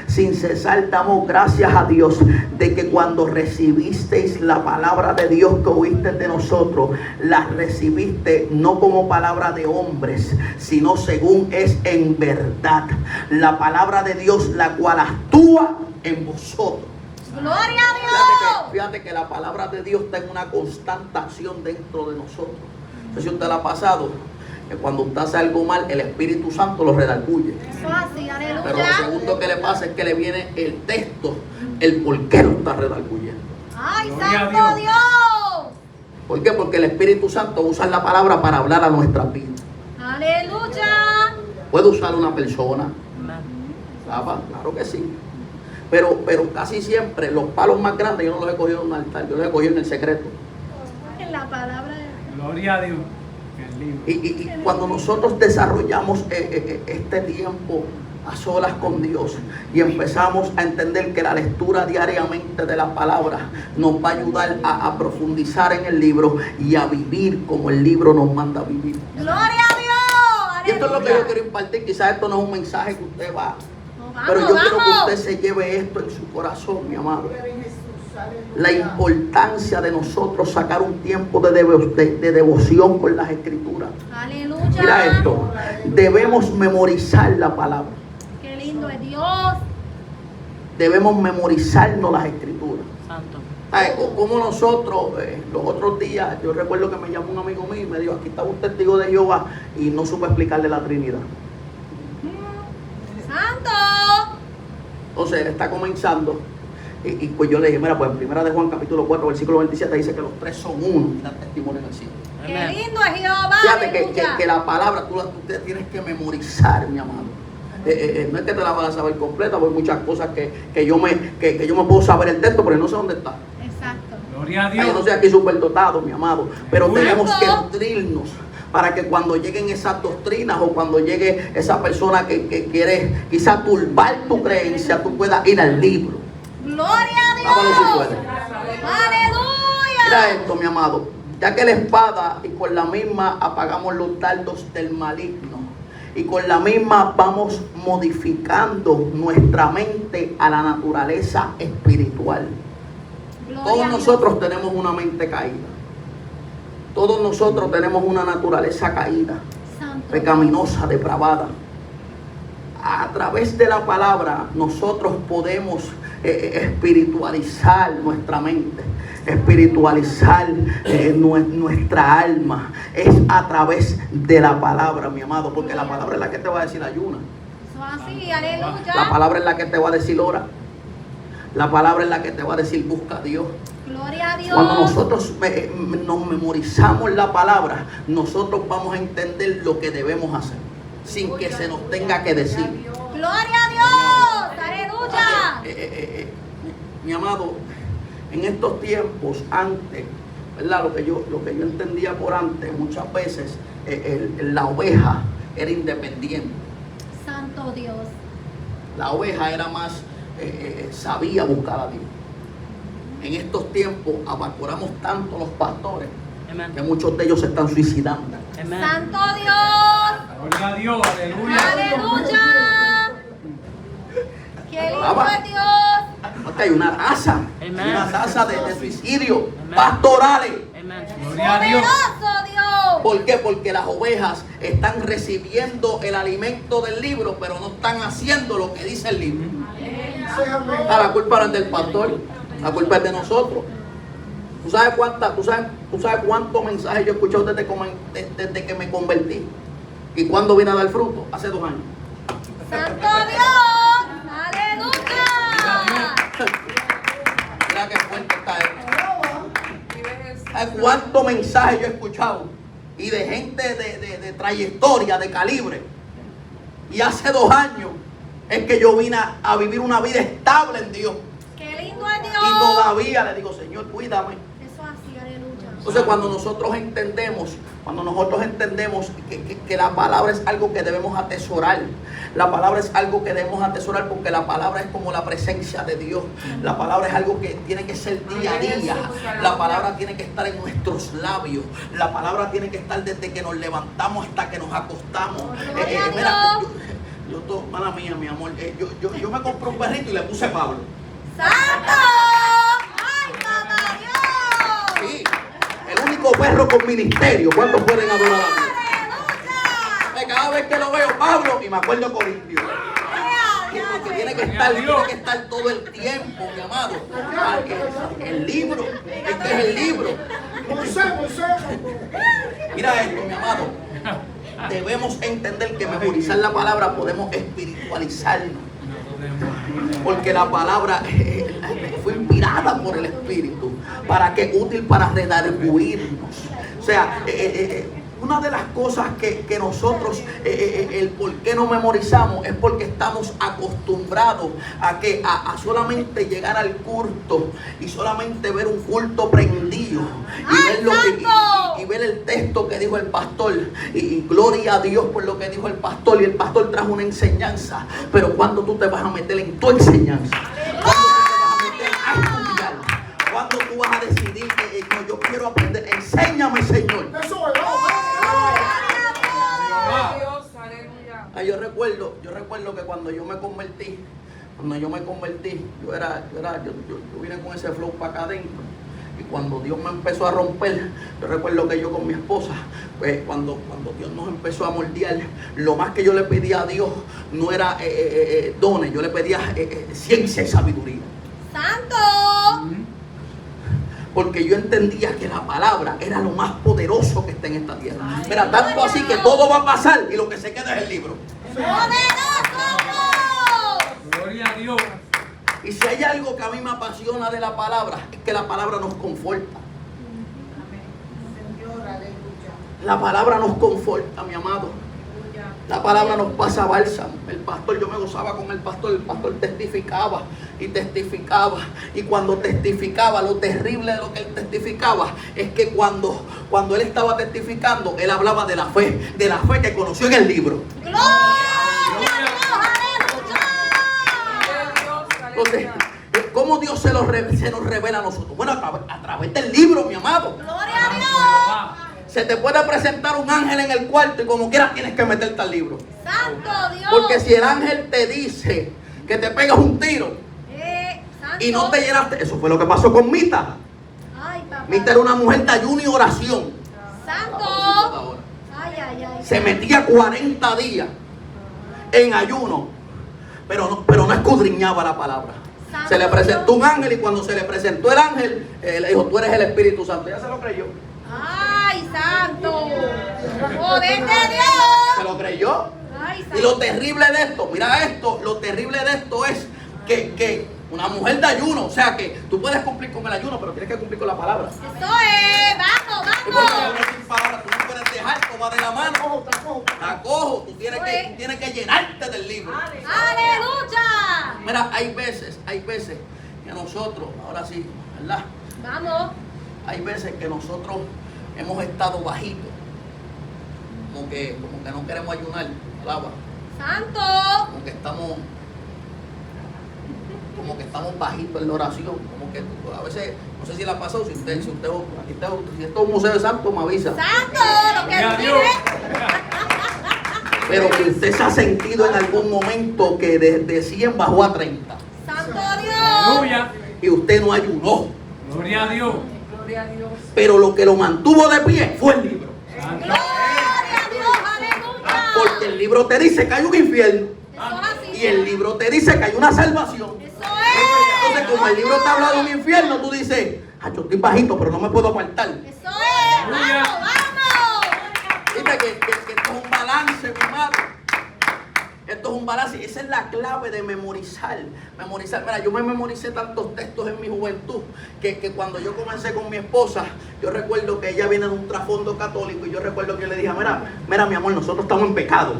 sin cesar, damos gracias a Dios de que cuando recibisteis la palabra de Dios que oíste de nosotros, la recibiste no como palabra de hombres, sino según es en verdad, la palabra de Dios, la cual actúa en vosotros. Gloria a Dios. Fíjate que la palabra de Dios está en una constante acción dentro de nosotros. No sé si usted la ha pasado, que cuando usted hace algo mal, el Espíritu Santo lo redarguye. Eso es así. Pero lo Aleluya. segundo que le pasa es que le viene el texto, el por qué lo está redarguyendo. ¡Ay, Gloria a santo Dios. Dios! ¿Por qué? Porque el Espíritu Santo usa la palabra para hablar a nuestra vida. ¡Aleluya! Puede usar una persona. Claro que sí. Pero casi siempre los palos más grandes yo no los he cogido en un altar, yo los he cogido en el secreto. En la palabra de Gloria a Dios. Qué lindo. Y cuando nosotros desarrollamos este tiempo a solas con Dios y empezamos a entender que la lectura diariamente de la palabra nos va a ayudar a profundizar en el libro y a vivir como el libro nos manda a vivir. ¡Gloria a Dios! Y esto es lo que yo ¡Aleluya! quiero impartir. Quizás esto no es un mensaje que usted va, No, vamos, pero yo quiero que vamos. usted se lleve esto en su corazón, mi amado. La importancia de nosotros sacar un tiempo de devoción con las escrituras. ¡Aleluya! Mira esto, debemos memorizar la palabra. ¡Qué lindo es Dios! Debemos memorizarnos las escrituras. Santo. Ay, como nosotros, los otros días, yo recuerdo que me llamó un amigo mío y me dijo, aquí está un testigo de Jehová, y no supe explicarle la Trinidad. ¡Santo! Entonces él está comenzando, y pues yo le dije, mira, pues en primera de Juan capítulo 4, versículo 27 dice que los tres son uno y dan testimonio en el cielo. ¡Qué Amén. lindo es Jehová! Fíjate ¡Aleluya! que la palabra tú te tienes que memorizar, mi amado. No es que te la vas a saber completa, porque hay muchas cosas que yo me puedo saber el texto, pero no sé dónde está. Exacto. Gloria a Ay, yo no Dios. soy aquí superdotado, mi amado, pero Bueno. tenemos que nutrirnos para que cuando lleguen esas doctrinas o cuando llegue esa persona que quiere quizá turbar tu creencia, tú puedas ir al libro. ¡Gloria a Vámonos si Dios! puedes. ¡Aleluya! Mira esto, mi amado, ya que la espada y con la misma apagamos los dardos del maligno y con la misma vamos modificando nuestra mente a la naturaleza espiritual. Gloria Todos a Dios. nosotros tenemos una mente caída. Todos nosotros tenemos una naturaleza caída, Santo. pecaminosa, depravada. A través de la palabra nosotros podemos espiritualizar nuestra mente, espiritualizar nuestra alma. Es a través de la palabra, mi amado, porque la palabra es la que te va a decir ayuna. Eso así, aleluya. La palabra es la que te va a decir ora. La palabra es la que te va a decir busca a Dios. Gloria a Dios. Cuando nosotros nos memorizamos la palabra, nosotros vamos a entender lo que debemos hacer, sin que se nos tenga que decir. Gloria a Dios. Aleluya. Mi amado, en estos tiempos, antes, ¿verdad? Lo que yo entendía por antes, muchas veces la oveja era independiente. Santo Dios. La oveja era más, sabía buscar a Dios. En estos tiempos abacoramos tanto los pastores Amén. que muchos de ellos se están suicidando. Amén. Santo Dios. Gloria a Dios. Aleluya. Aleluya. Qué lindo Alaba. es Dios. Porque hay una tasa, Amén. una tasa de suicidio Amén. pastorales. Amén. Gloria a Dios. Poderoso Dios. ¿Por qué? Porque las ovejas están recibiendo el alimento del libro, pero no están haciendo lo que dice el libro. La culpa no es del pastor, la culpa es de nosotros. ¿Tú sabes cuántos mensajes yo he escuchado desde que me convertí? ¿Y cuándo vine a dar fruto? Hace 2 años. Santo Dios. Aleluya. Mira qué fuerte está esto. ¿Sabes cuántos mensajes yo he escuchado? Y de gente de trayectoria, de calibre. Y hace 2 años es que yo vine a vivir una vida estable en Dios. Qué lindo es Dios. Y todavía le digo, Señor, cuídame. Eso así, aleluya. Entonces cuando nosotros entendemos que la palabra es algo que debemos atesorar. La palabra es algo que debemos atesorar porque la palabra es como la presencia de Dios. La palabra es algo que tiene que ser día a día. La palabra tiene que estar en nuestros labios. La palabra tiene que estar desde que nos levantamos hasta que nos acostamos. Gloria a Mira, Dios. mala mía, mi amor, yo me compré un perrito y le puse Pablo. ¡Santo! ¡Ay, papá Dios! Sí, el único perro con ministerio. ¿Cuántos pueden adorar a Dios? ¡Aleluya! Cada vez que lo veo, Pablo, y me acuerdo Corintio. ¡Ea, Porque ya, tiene que estar todo el tiempo, mi amado. El libro, este es el libro. Mira esto, mi amado. Debemos entender que memorizar la palabra podemos espiritualizarnos. Porque la palabra fue inspirada inspirada por el Espíritu. ¿Para qué? Útil para redarguirnos. O sea, una de las cosas que nosotros, el por qué no memorizamos, es porque estamos acostumbrados a solamente llegar al culto y solamente ver un culto prendido y ver el texto que dijo el pastor y gloria a Dios por lo que dijo el pastor, y el pastor trajo una enseñanza. Pero cuando tú te vas a meter en tu enseñanza, cuando tú vas a decidir que no, yo quiero aprender, enséñame, Señor. Yo recuerdo que cuando yo me convertí, yo vine con ese flow para acá adentro. Y cuando Dios me empezó a romper, yo recuerdo que yo con mi esposa, pues cuando Dios nos empezó a moldear, lo más que yo le pedía a Dios no era dones, yo le pedía ciencia y sabiduría. ¡Santo! Porque yo entendía que la palabra era lo más poderoso que está en esta tierra. Mira, tanto así que todo va a pasar y lo que se queda es el libro. Gloria a Dios. Y si hay algo que a mí me apasiona de la palabra, es que la palabra nos conforta. La palabra nos conforta, mi amado. La palabra nos pasa bálsamo. El pastor, yo me gozaba con el pastor testificaba y testificaba. Y cuando testificaba, lo terrible de lo que él testificaba es que cuando él estaba testificando, él hablaba de la fe que conoció en el libro. Entonces, ¿cómo Dios se nos revela a nosotros? Bueno, a través del libro, mi amado. ¡Gloria a Dios! Se te puede presentar un ángel en el cuarto y como quieras tienes que meterte al libro. ¡Santo Dios! Porque si el ángel te dice que te pegas un tiro santo. y no te llenaste, eso fue lo que pasó con Mita. Ay, papá. Mita era una mujer de ayuno y oración. ¡Santo! Ay. Se metía 40 días en ayuno, pero no escudriñaba la palabra. Santo Se le presentó Dios. un ángel y cuando se le presentó el ángel, le dijo, tú eres el Espíritu Santo. Ya se lo creyó. ¡Ay, santo! ¡Poder de Se Dios! lo creyó. ¡Ay, santo! Y lo terrible de esto, mira esto, lo terrible de esto es que una mujer de ayuno, o sea que tú puedes cumplir con el ayuno, pero tienes que cumplir con la palabra. ¡Eso es! ¡Vamos, Y porque vamos! no sin palabra, tú no puedes dejar como de la mano. Está cojo, tú tienes que llenarte del libro. ¡Aleluya! Mira, hay veces que nosotros, ahora sí, ¿verdad? ¡Vamos! Hay veces que nosotros hemos estado bajitos, como que no queremos ayunar, alaba. ¡Santo! Como que estamos bajitos en la oración, como que a veces, no sé si la ha pasado, si esto es un museo de santo, me avisa. ¡Santo! ¡Lo que Gloria a Dios. vive! Pero que usted se ha sentido en algún momento que desde 100 bajó a 30 ¡Santo Dios! Aleluya. y usted no ayunó, Gloria a Dios. pero lo que lo mantuvo de pie fue el libro. Santo. ¡Gloria a Dios! ¡Aleluya! Porque el libro te dice que hay un infierno Eso es así. y el libro te dice que hay una salvación. ¡Eso es! Entonces, como el libro te habla de un infierno, tú dices, yo estoy bajito, pero no me puedo apartar. ¡Eso es! Aleluya. ¡Vamos, vamos! Fíjate que esto es un balance, mi hermano. Esto es un balance. Esa es la clave de memorizar. Mira, yo me memoricé tantos textos en mi juventud que cuando yo comencé con mi esposa, yo recuerdo que ella viene de un trasfondo católico y yo recuerdo que yo le dije, mira mi amor, nosotros estamos en pecado.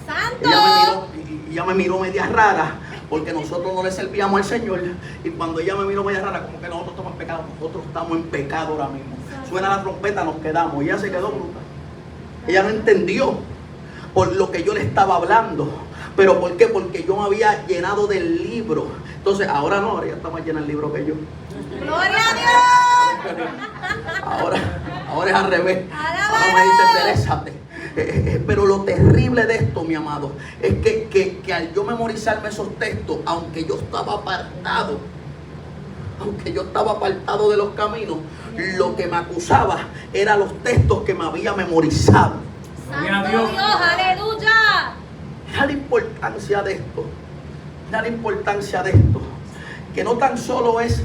¡Santo! Ella me miró media rara porque nosotros no le servíamos al Señor. Y cuando ella me miró media rara, como que nosotros estamos en pecado. Nosotros estamos en pecado ahora mismo. Suena la trompeta, nos quedamos. Y ella se quedó bruta. Ella no entendió por lo que yo le estaba hablando. ¿Pero por qué? Porque yo me había llenado del libro. Entonces, ahora no, ahora ella está más llena del libro que yo. ¡Gloria a Dios! Ahora es al revés. Ahora me dice, enderézate. Pero lo terrible de esto, mi amado, es que al yo memorizarme esos textos, aunque yo estaba apartado de los caminos, lo que me acusaba eran los textos que me había memorizado. Gloria a ¡Santo Dios. Dios! ¡Aleluya! Mira la importancia de esto. Mira la importancia de esto. Que no tan solo es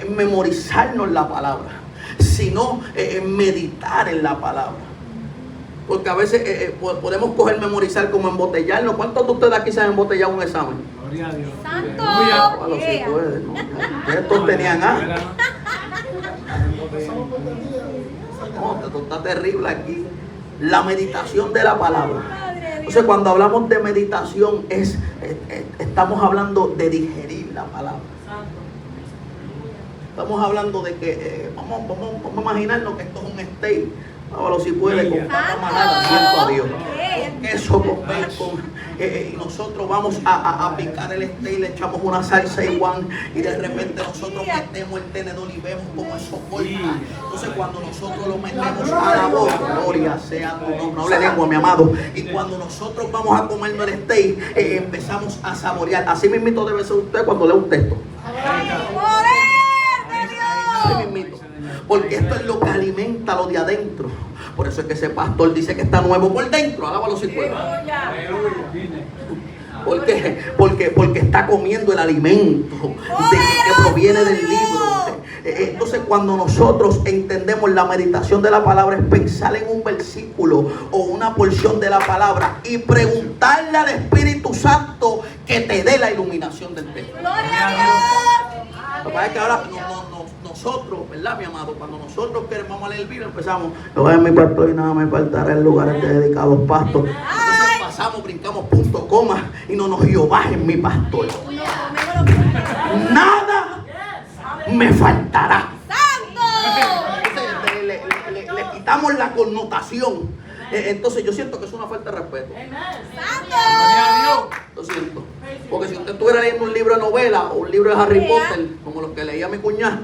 memorizarnos la palabra, sino meditar en la palabra. Porque a veces podemos coger memorizar como embotellarnos. ¿Cuántos de ustedes aquí se han embotellado un examen? Gloria a Dios. Santo. Aleluya. Bueno, si puede, ¿no? Estos tenían hambre. No, esto está terrible aquí. La meditación de la palabra. Entonces, cuando hablamos de meditación, estamos hablando de digerir la palabra. Estamos hablando de que vamos a imaginarnos que esto es un steak. Ahora si puede, con papa manada, siento a Dios. Con queso, con bacon. Y nosotros vamos a picar el steak, le echamos una salsa igual y de repente nosotros metemos el tenedor y vemos cómo eso corta. Entonces cuando nosotros lo metemos a la boca, gloria sea tu nombre, no hable lengua, mi amado. Y cuando nosotros vamos a comernos el steak, empezamos a saborear. Así mismito debe ser usted cuando lee un texto. Así mismito. Porque esto es lo que alimenta lo de adentro. Por eso es que ese pastor dice que está nuevo por dentro. Alábalo si puede. ¿Por qué? Porque está comiendo el alimento que proviene del libro. Entonces cuando nosotros entendemos la meditación de la palabra es pensar en un versículo o una porción de la palabra y preguntarle al Espíritu Santo que te dé la iluminación del texto. Gloria a Dios. Lo que pasa es que ahora nosotros, ¿verdad, mi amado? Cuando nosotros queremos leer el libro, empezamos, yo voy a mi pastor y nada me faltará el lugar dedicado a pastor. Entonces pasamos, brincamos punto, coma y no nos Jehová es mi pastor. Nada me faltará. Entonces le quitamos la connotación. Entonces yo siento que es una falta de respeto. Gloria a Dios. Lo siento. Porque si usted estuviera leyendo un libro de novela o un libro de Harry Potter, como los que leía mi cuñada,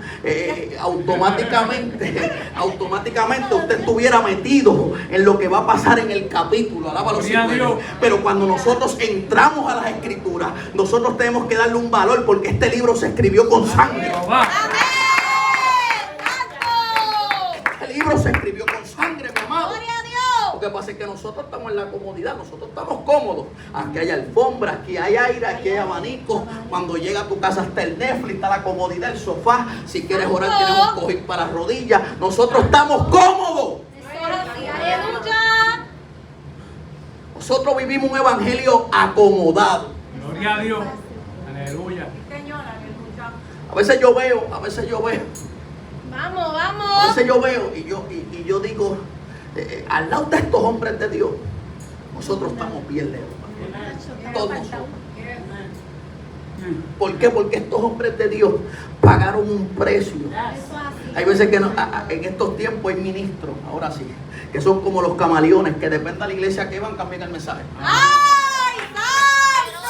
automáticamente usted estuviera metido en lo que va a pasar en el capítulo. Alábalo si Gloria a puede. Dios. Pero cuando nosotros entramos a las escrituras, nosotros tenemos que darle un valor porque este libro se escribió con sangre. Jehová. Este libro se escribió con sangre, mi amado. Gloria a Dios. Lo que pasa es que nosotros estamos en la comodidad, nosotros estamos cómodos. Aquí hay alfombras, aquí hay aire, aquí hay abanico. Cuando llega a tu casa está el Netflix, está la comodidad, el sofá. Si quieres orar tienes un cojín para las rodillas. Nosotros estamos cómodos. Aleluya. Nosotros vivimos un evangelio acomodado. Gloria a Dios. Aleluya. A veces yo veo, Vamos, a vamos. veces yo veo y yo digo, al lado de estos hombres de Dios, nosotros estamos bien lejos. Todos nosotros. ¿Por qué? Porque estos hombres de Dios pagaron un precio. Hay veces que en estos tiempos hay ministros, ahora sí, que son como los camaleones, que depende de la iglesia que van, cambian el mensaje. ¡Ay, santo!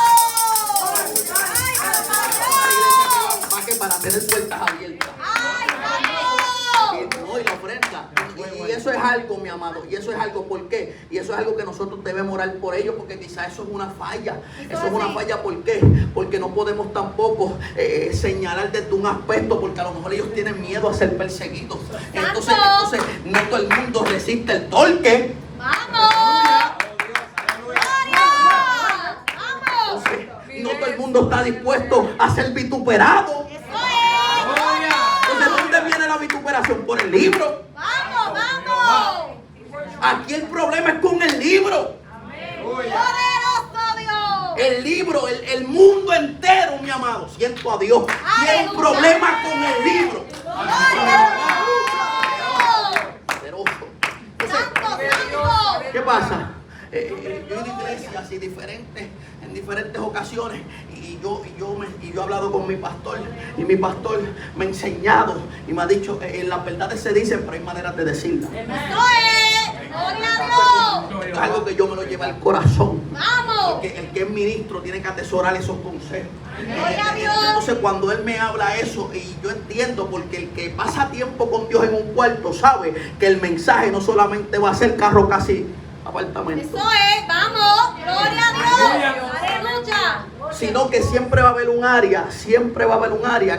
Más que para tener puertas abiertas. ¡Ay, santo! Y la ofrenda. Y eso es algo, mi amado. Y eso es algo, ¿por qué? Y eso es algo que nosotros debemos orar por ellos, porque quizás eso es una falla. Eso es una falla, ¿por qué? Porque no podemos tampoco señalar desde un aspecto, porque a lo mejor ellos tienen miedo a ser perseguidos. Entonces no todo el mundo resiste el torque. ¡Vamos! ¡Gloria! ¡Vamos! Entonces, no todo el mundo está dispuesto a ser vituperado. ¡Eso es! Entonces, ¿dónde viene la vituperación? Por el libro. ¡Vamos, vamos! Aquí el problema es con el libro. ¡Poderoso Dios! El libro, el mundo entero, mi amado, siento a Dios, tiene un problema con el libro. Poderoso. Entonces, ¡Santo, santo! ¿qué pasa? Yo he ido a iglesias y en diferentes ocasiones y yo he hablado con mi pastor y mi pastor me ha enseñado y me ha dicho, las verdades se dicen pero hay maneras de decirlas. ¡Eso es! ¡Gloria a Dios! Es algo que yo me lo llevo al corazón. ¡Vamos! Porque el que es ministro tiene que atesorar esos consejos. Gloria a Dios. Entonces cuando él me habla eso, y yo entiendo, porque el que pasa tiempo con Dios en un cuarto sabe que el mensaje no solamente va a ser carro casi apartamento, ¡Eso es! ¡Vamos! ¡Gloria a Dios! ¡Aleluya! sino que siempre va a haber un área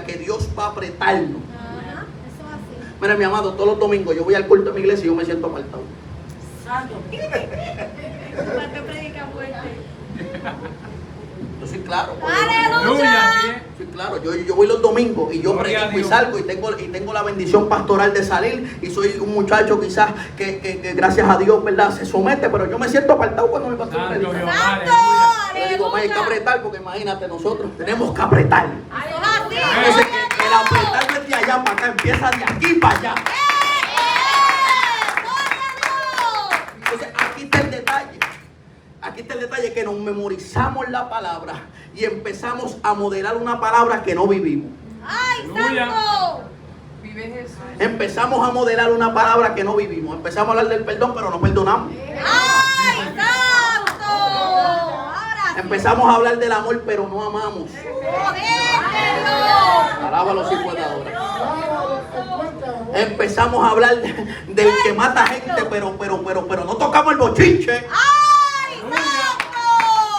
que Dios va a apretarnos. Ajá, eso es así. Mira, mi amado, todos los domingos yo voy al culto de mi iglesia y yo me siento apartado. ¿Cuánto predica fuerte? Yo soy claro. ¡Aleluya! Sí, claro, yo voy los domingos y yo Gloria a predico y Dios. salgo y tengo la bendición pastoral de salir y soy un muchacho quizás que gracias a Dios, ¿verdad? Se somete, pero yo me siento apartado cuando mi pastor Santo predica. Jehová. ¡Santo! Aleluya. Gloria digo más hay que apretar porque imagínate, nosotros tenemos que apretar. Eso es así. Entonces el apretar no es de allá para acá, empieza de aquí para allá. Entonces aquí está el detalle. Aquí está el detalle que nos memorizamos la palabra y empezamos a modelar una palabra que no vivimos. ¡Ay, Aleluya. santo! Empezamos a modelar una palabra que no vivimos. Empezamos a hablar del perdón, pero no perdonamos. ¡Ay, santo! Ahora sí. Empezamos a hablar del amor, pero no amamos. ¡Poder! Alábalo si puede ahora. Empezamos a hablar del que mata gente, pero no tocamos el bochinche. ¡Ay, santo!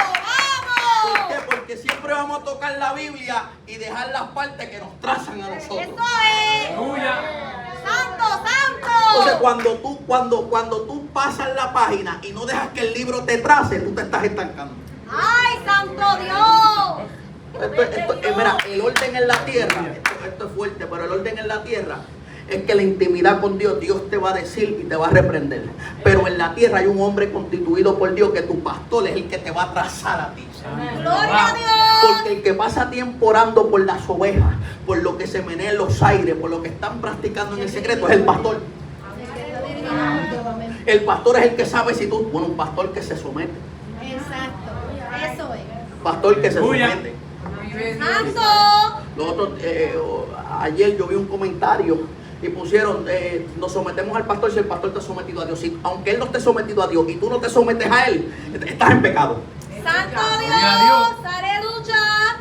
¿Por ¡Vamos! qué? Porque siempre vamos a tocar la Biblia y dejar las partes que nos trazan a nosotros. ¡Eso es! Aleluya. ¡Santo, Entonces santo! cuando tú pasas la página y no dejas que el libro te trace, tú te estás estancando. ¡Ay, santo Dios! Mira, el orden en la tierra, esto es fuerte, pero el orden en la tierra es que la intimidad con Dios te va a decir y te va a reprender. Pero en la tierra hay un hombre constituido por Dios que tu pastor es el que te va a trazar a ti. ¡Gloria a Dios! Porque el que pasa tiempo orando por las ovejas, por lo que se menea en los aires, por lo que están practicando en el secreto, es el pastor. El pastor es el que sabe si tú, bueno, un pastor que se somete. Exacto. Eso es. Pastor que se Aleluya. somete. ¡Santo! Nosotros, ayer yo vi un comentario y pusieron, nos sometemos al pastor si el pastor está sometido a Dios. Aunque él no esté sometido a Dios y tú no te sometes a él, estás en pecado. ¡Santo Gloria a Dios. Dios! ¡Aleluya!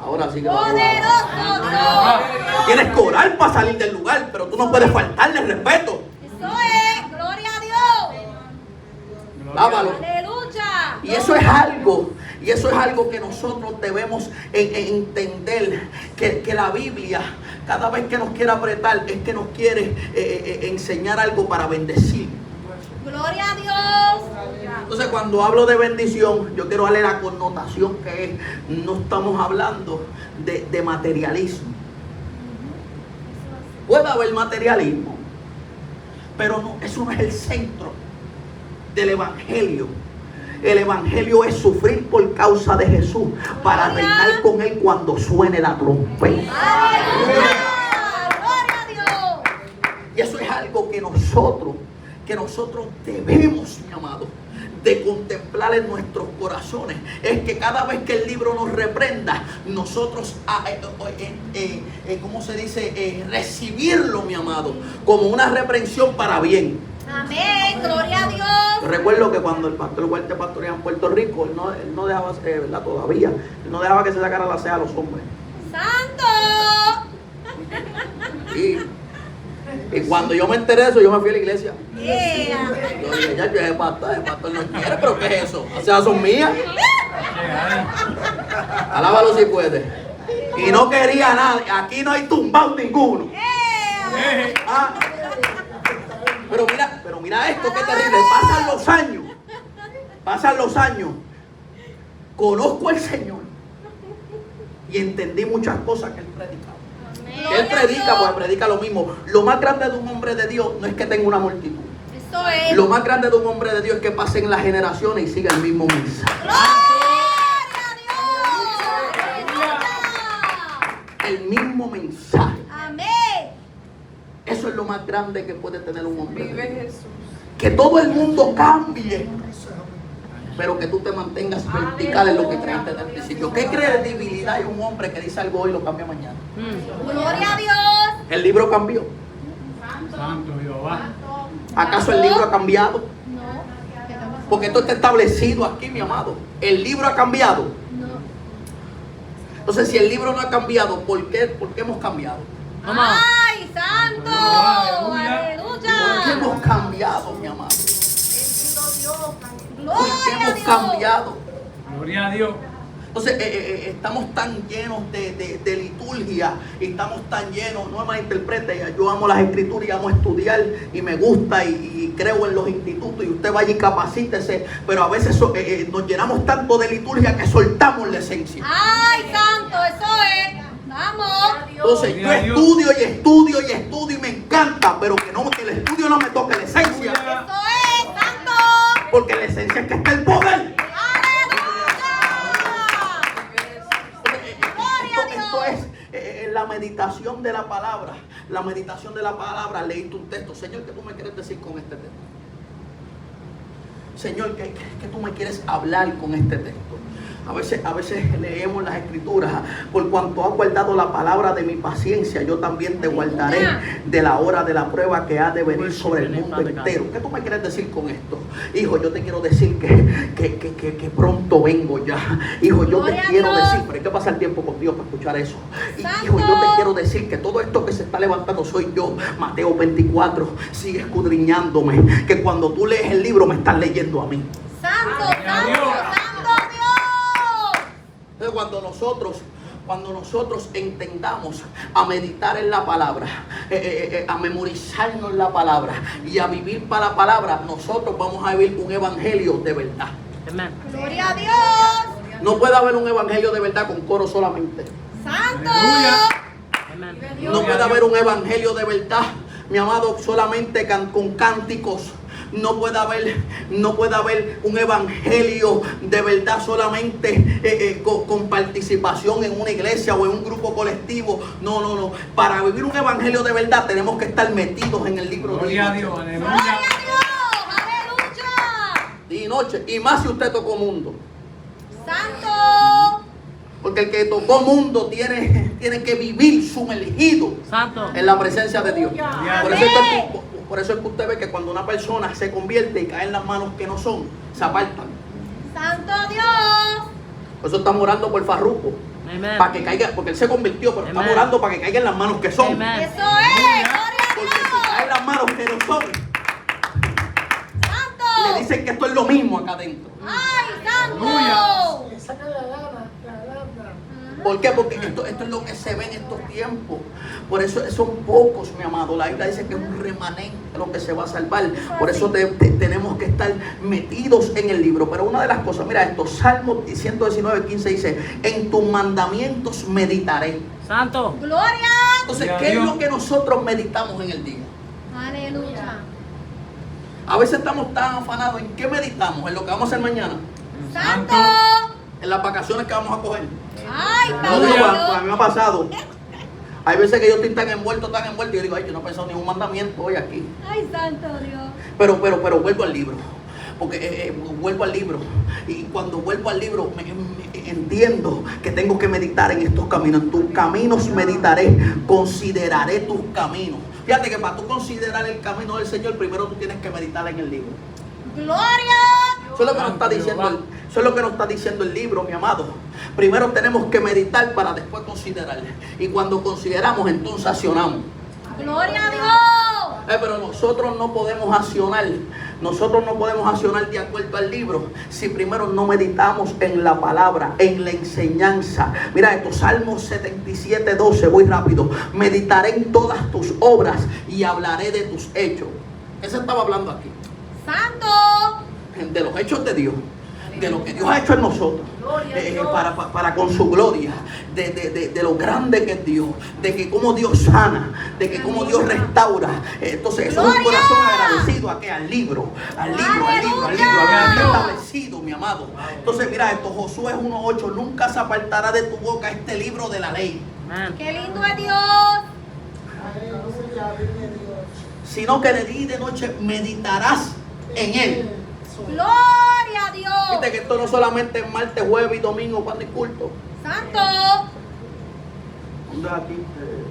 Ahora sí que vamos a ¡Poderoso Dios! Tienes que orar para salir del lugar, pero tú no puedes faltarle respeto. ¡Eso es! ¡Gloria a Dios! Lávalo. ¡Aleluya! Y eso es algo que nosotros debemos entender, que la Biblia, cada vez que nos quiere apretar, es que nos quiere enseñar algo para bendecir. ¡Gloria a Dios! Entonces, cuando hablo de bendición, yo quiero darle la connotación que es, no estamos hablando de materialismo. Puede haber materialismo, pero no, eso no es el centro del evangelio. El evangelio es sufrir por causa de Jesús para reinar con él cuando suene la trompeta. ¡Aleluya! ¡Gloria a Dios! Y eso es algo que nosotros debemos, mi amado, de contemplar en nuestros corazones. Es que cada vez que el libro nos reprenda, nosotros, ¿cómo se dice? Recibirlo, mi amado, como una reprensión para bien. Amén, gloria a Dios. Yo recuerdo que cuando el pastor Walter pastoreaba en Puerto Rico, él no dejaba, ¿verdad? Todavía, él no dejaba que se sacara la ceja a los hombres. Santo. Y cuando yo me enteré de eso, yo me fui a la iglesia. Yeah. Yo dije, ya, el pastor no quiere, pero ¿qué es eso? Las cejas son mías. Alábalo si puede. Y no quería nada. Aquí no hay tumbado ninguno. Yeah. Ah. Pero mira esto, qué terrible. Pasan los años. Conozco al Señor y entendí muchas cosas que él predicaba. Que él predica, pues predica lo mismo. Lo más grande de un hombre de Dios no es que tenga una multitud. Eso es. Lo más grande de un hombre de Dios es que pasen las generaciones y siga el mismo mensaje. Gloria a Dios. Aleluya. El mismo mensaje. Amén. Eso es lo más grande que puede tener un hombre de Vive Dios. Jesús. Que todo el mundo cambie, pero que tú te mantengas vertical en lo que creíste desde el principio. ¿Qué credibilidad hay un hombre que dice algo hoy y lo cambia mañana? Gloria a Dios. El libro cambió. Santo Jehová. ¿Acaso el libro ha cambiado? No. Porque esto está establecido aquí, mi amado. El libro ha cambiado. No. Entonces, si el libro no ha cambiado, ¿por qué hemos cambiado? Ay, santo. Aleluya. ¿Por qué Aleluya. hemos cambiado, mi amado? ¿Por qué Gloria a hemos Dios. cambiado? Gloria a Dios. Entonces, estamos tan llenos de liturgia y estamos tan llenos, no me malinterprete, yo amo las escrituras y amo estudiar y me gusta y creo en los institutos y usted vaya y capacítese, pero a veces nos llenamos tanto de liturgia que soltamos la esencia. Ay, santo, eso es. Vamos. Entonces, yo estudio y me encanta, pero que el estudio no me toque la esencia, Eso es, santo. porque la esencia es que está el poder. Aleluya. meditación de la palabra, leíste un texto. Señor, ¿qué tú me quieres decir con este texto? Señor, ¿qué tú me quieres hablar con este texto? A veces leemos las escrituras: por cuanto has guardado la palabra de mi paciencia, yo también te guardaré de la hora de la prueba que ha de venir sobre el mundo entero. ¿Qué tú me quieres decir con esto? Hijo, yo te quiero decir que pronto vengo ya. Hijo, yo te quiero decir, pero hay que pasar tiempo con Dios para escuchar eso. Hijo, yo te quiero decir que todo esto que se está levantando soy yo. Mateo 24, sigue escudriñándome, que cuando tú lees el libro me estás leyendo a mí. Santo, santo, Dios. santo Dios. Entonces, cuando nosotros entendamos a meditar en la palabra, a memorizarnos la palabra y a vivir para la palabra, nosotros vamos a vivir un evangelio de verdad. Gloria a Dios. No puede haber un evangelio de verdad con coro solamente. Santo. Aleluya. No puede haber un evangelio de verdad, mi amado, solamente con cánticos. No puede haber un evangelio de verdad solamente con participación en una iglesia o en un grupo colectivo. No. Para vivir un evangelio de verdad tenemos que estar metidos en el libro de Gloria a Dios. Dios. Gloria Aleluya. a Dios. Aleluya. Día y noche. Y más si usted tocó mundo. Santo. Porque el que tocó mundo tiene que vivir sumergido en la presencia de Dios. Por eso es que usted ve que cuando una persona se convierte y cae en las manos que no son, se apartan. Santo Dios. Por eso estamos orando por Farruko. Para que caiga, porque él se convirtió, pero estamos orando para que caiga en las manos que son. Eso es. Gloria a Porque si cae en las manos que no son, le Santo. dicen que esto es lo mismo acá adentro. Ay, santo. Aleluya. Le sacan la lana. ¿Por qué? Porque esto es lo que se ve en estos tiempos. Por eso son pocos, mi amado. La Biblia dice que es un remanente lo que se va a salvar. Por eso tenemos que estar metidos en el libro. Pero una de las cosas, mira esto, Salmo 119:15 dice: en tus mandamientos meditaré. Santo. Gloria. Entonces, ¿qué es lo que nosotros meditamos en el día? Aleluya. A veces estamos tan afanados en qué meditamos, en lo que vamos a hacer mañana, Santo. en las vacaciones que vamos a coger. Ay, No, digo, a santo. mí me ha pasado. Hay veces que yo estoy tan envuelto, y yo digo: ay, yo no he pensado ni un mandamiento hoy aquí. Ay, santo Dios. Pero vuelvo al libro. Porque vuelvo al libro. Y cuando vuelvo al libro, entiendo que tengo que meditar en estos caminos. En tus caminos meditaré, consideraré tus caminos. Fíjate que para tú considerar el camino del Señor, primero tú tienes que meditar en el libro. Gloria. Eso es lo que nos está diciendo el libro, mi amado. Primero tenemos que meditar para después considerar. Y cuando consideramos, entonces accionamos. Gloria a Dios. Pero nosotros no podemos accionar. Nosotros no podemos accionar de acuerdo al libro si primero no meditamos en la palabra, en la enseñanza. Mira esto, Salmos 77:12, voy rápido. Meditaré en todas tus obras y hablaré de tus hechos. Eso estaba hablando aquí. Santo. De los hechos de Dios, de lo que Dios ha hecho en nosotros, para con su gloria, de lo grande que es Dios, de que como Dios sana, de que como Dios restaura. Entonces eso es un corazón agradecido a que al libro establecido, mi amado. Entonces mira esto, Josué 1:8, nunca se apartará de tu boca este libro de la ley, Qué lindo es Dios. sino que de día y de noche meditarás en él. Gloria a Dios. Viste que esto no solamente es martes, jueves y domingo cuando hay culto. Santo. ¿Dónde es aquí?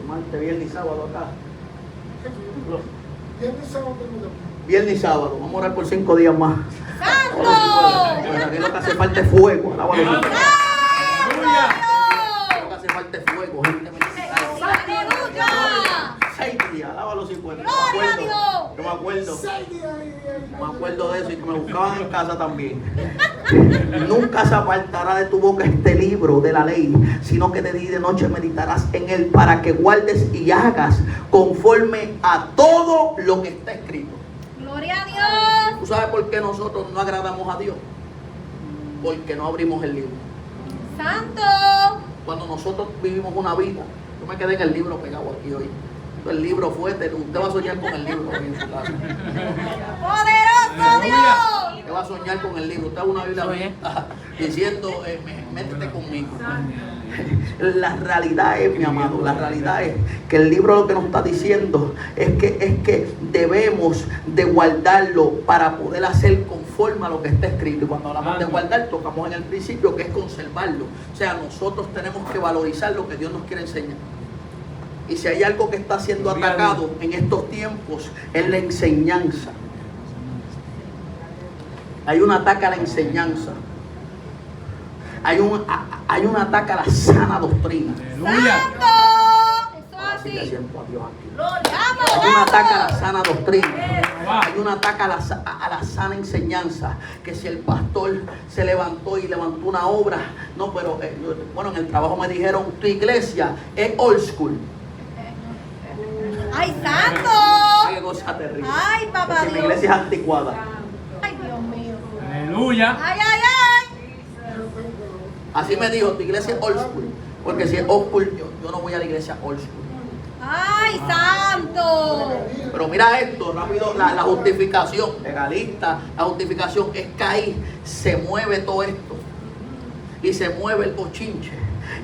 Martes, viernes y sábado acá. Viernes y sábado. Vamos a orar por 5 días más. Santo. Pues aquí lo que hace falta es fuego. Alábalo. Lo Aleluya. que hace falta es fuego, gente. Aleluya. 6 días. Alábalo si puede. Gloria a Dios. Yo me acuerdo de eso y que me buscaban en casa también. Nunca se apartará de tu boca este libro de la ley, sino que de día y de noche meditarás en él para que guardes y hagas conforme a todo lo que está escrito. Gloria a Dios. ¿Tú sabes por qué nosotros no agradamos a Dios? Porque no abrimos el libro. Santo. Cuando nosotros vivimos una vida, yo me quedé en el libro pegado aquí hoy. El libro fuerte, usted va a soñar con el libro hoy en su casa. Poderoso Dios. Usted va va a soñar con el libro. Usted es una Biblia abierta diciendo, métete conmigo. La realidad es, mi amado, la realidad es que el libro lo que nos está diciendo es que debemos de guardarlo para poder hacer conforme a lo que está escrito. Y cuando hablamos de guardar, tocamos en el principio que es conservarlo. O sea, nosotros tenemos que valorizar lo que Dios nos quiere enseñar. Y si hay algo que está siendo atacado en estos tiempos, es la enseñanza. Hay un ataque a la enseñanza. Hay un ataque a la sana doctrina. Aleluya. ¡Santo! Eso es Así le así. siento a Dios aquí. Vamos, Hay un vamos. ataque a la sana doctrina. Hay un ataque a la sana enseñanza. Que si el pastor se levantó y levantó una obra, no, pero bueno, en el trabajo me dijeron, tu iglesia es old school. ¡Ay, santo! Ay, qué cosa terrible. ¡Ay, papá Que si mi Dios! iglesia es anticuada. ¡Ay, Dios mío! Aleluya. ¡Ay, ay, ay! Así me dijo, tu iglesia es old school. Porque si es old school, yo no voy a la iglesia old school. ¡Ay, santo! Pero mira esto, rápido, la justificación legalista, la justificación es que ahí se mueve todo esto. Y se mueve el bochinche.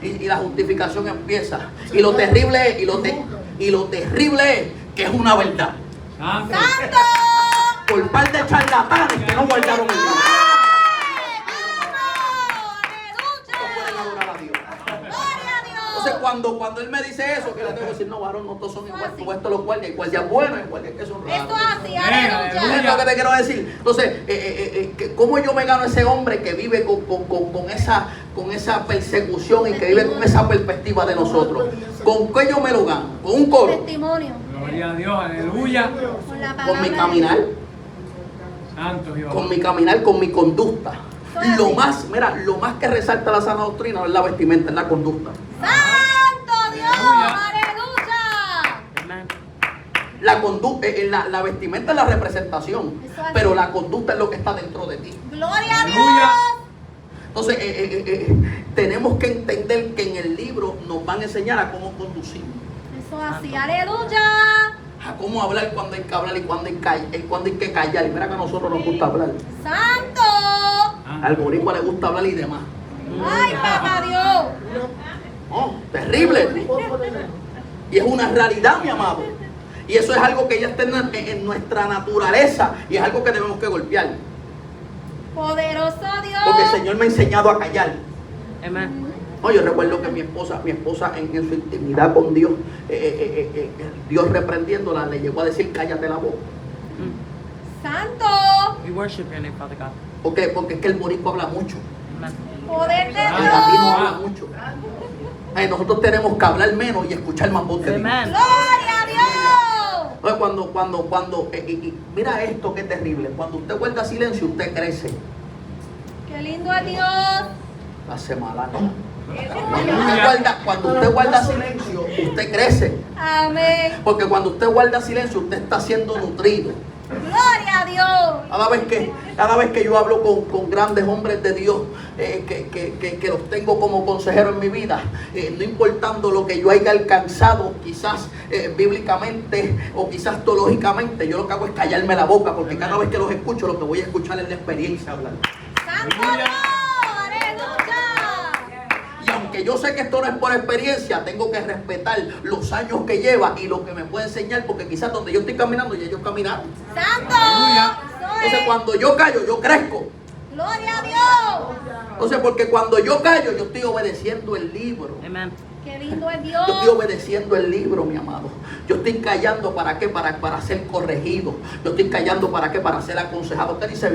Y la justificación empieza. Y lo terrible es, y lo terrible es que es una verdad. Santo. ¡Santo! Por par de charlatanes que no guardaron el libro. No pueden adorar a Dios. Entonces cuando él me dice eso, que le tengo que decir, no, varón, no todos son iguales, tú esto los guardias, hay guardias buenos, hay guardias que son raros. Esto es así, ¿Entiendes aleluya. lo que te quiero decir? Entonces, ¿cómo yo me gano ese hombre que vive con esa persecución y que vive con esa perspectiva de nosotros? ¿Con qué yo me lo gano? ¿Con un coro? Testimonio. Gloria a Dios. Aleluya. Con la palabra. ¿Con mi de caminar? Dios. Santo Dios. Con mi caminar, con mi conducta. Eso Lo es. más que resalta la sana doctrina no es la vestimenta, es la conducta. ¡Santo Dios! Aleluya. ¡Aleluya! La conducta, la vestimenta es la representación, Eso es. pero la conducta es lo que está dentro de ti. ¡Gloria a Aleluya. Dios! Entonces, tenemos que entender que en el libro nos van a enseñar a cómo conducir, Eso es así, aleluya. a cómo hablar cuando hay que hablar y cuando hay que callar. Y mira que a nosotros nos gusta hablar. ¡Santo! Al boricua le gusta hablar y demás. ¡Ay, papá Dios! Oh, terrible. Y es una realidad, mi amado. Y eso es algo que ya está en nuestra naturaleza y es algo que debemos que golpear. Poderoso Dios. Porque el Señor me ha enseñado a callar. Amén. No, yo recuerdo que mi esposa en su intimidad con Dios, Dios reprendiéndola, le llegó a decir, cállate la boca. Santo. We worship your name, Father God. ¿Por qué? Porque es que el boricua habla mucho. Amen. Poder de El latino Dios. habla mucho. Nosotros tenemos que hablar menos y escuchar más voz de Dios. Amen. ¡Gloria a Dios! Entonces, cuando mira esto que terrible. Cuando usted guarda silencio, usted crece. ¡Qué lindo es Dios! Hace mala. Aleluya. Cuando usted guarda silencio, usted crece. Amén. Porque cuando usted guarda silencio, usted está siendo nutrido. ¡Gloria a Dios! Cada vez que yo hablo con grandes hombres de Dios, que los tengo como consejero en mi vida, no importando lo que yo haya alcanzado, quizás bíblicamente o quizás teológicamente, yo lo que hago es callarme la boca, porque cada vez que los escucho, lo que voy a escuchar es la experiencia hablar. ¡Santo Aleluya. Dios! ¡Aleluya! Y aunque yo sé que esto no es por experiencia, tengo que respetar los años que lleva y lo que me puede enseñar, porque quizás donde yo estoy caminando, ya ellos caminaron. ¡Santo! Aleluya. Eso Entonces es. cuando yo callo, yo crezco. ¡Gloria a Dios! Entonces, porque cuando yo callo, yo estoy obedeciendo el libro. Amen. ¡Qué lindo es Dios! Yo estoy obedeciendo el libro, mi amado. Yo estoy callando ¿para qué? Para ser corregido. Yo estoy callando ¿para qué? Para ser aconsejado. ¿Qué dice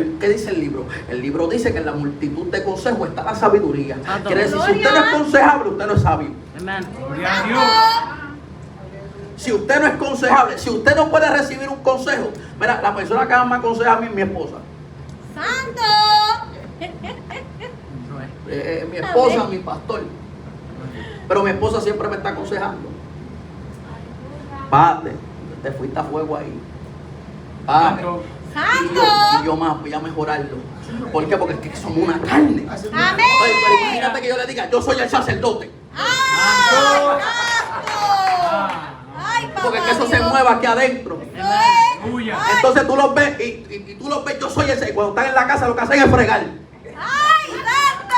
el libro? El libro dice que en la multitud de consejos está la sabiduría. Santo. Quiere decir, si Gloria. usted no es consejable, usted no es sabio. Amen. Gloria a Dios. ¡Santo! Si usted no es consejable, si usted no puede recibir un consejo, mira, la persona que más me aconseja a mí es mi esposa. ¡Santo! Mi esposa, Amén. mi pastor. Pero mi esposa siempre me está aconsejando. Pate, te fuiste a fuego ahí. Pate. Santo. ¡Santo! Y yo más voy a mejorarlo. ¿Por qué? Porque es que somos una carne. Oye, pero ¡Amén! imagínate que yo le diga, yo soy el sacerdote. ¡Ay, santo! ¡Ay, papá Porque es que eso se Dios! mueva aquí adentro. Eso es. Aleluya. Entonces tú los ves y tú los ves, yo soy ese. Y cuando están en la casa lo que hacen es fregar. ¡Ay, santo!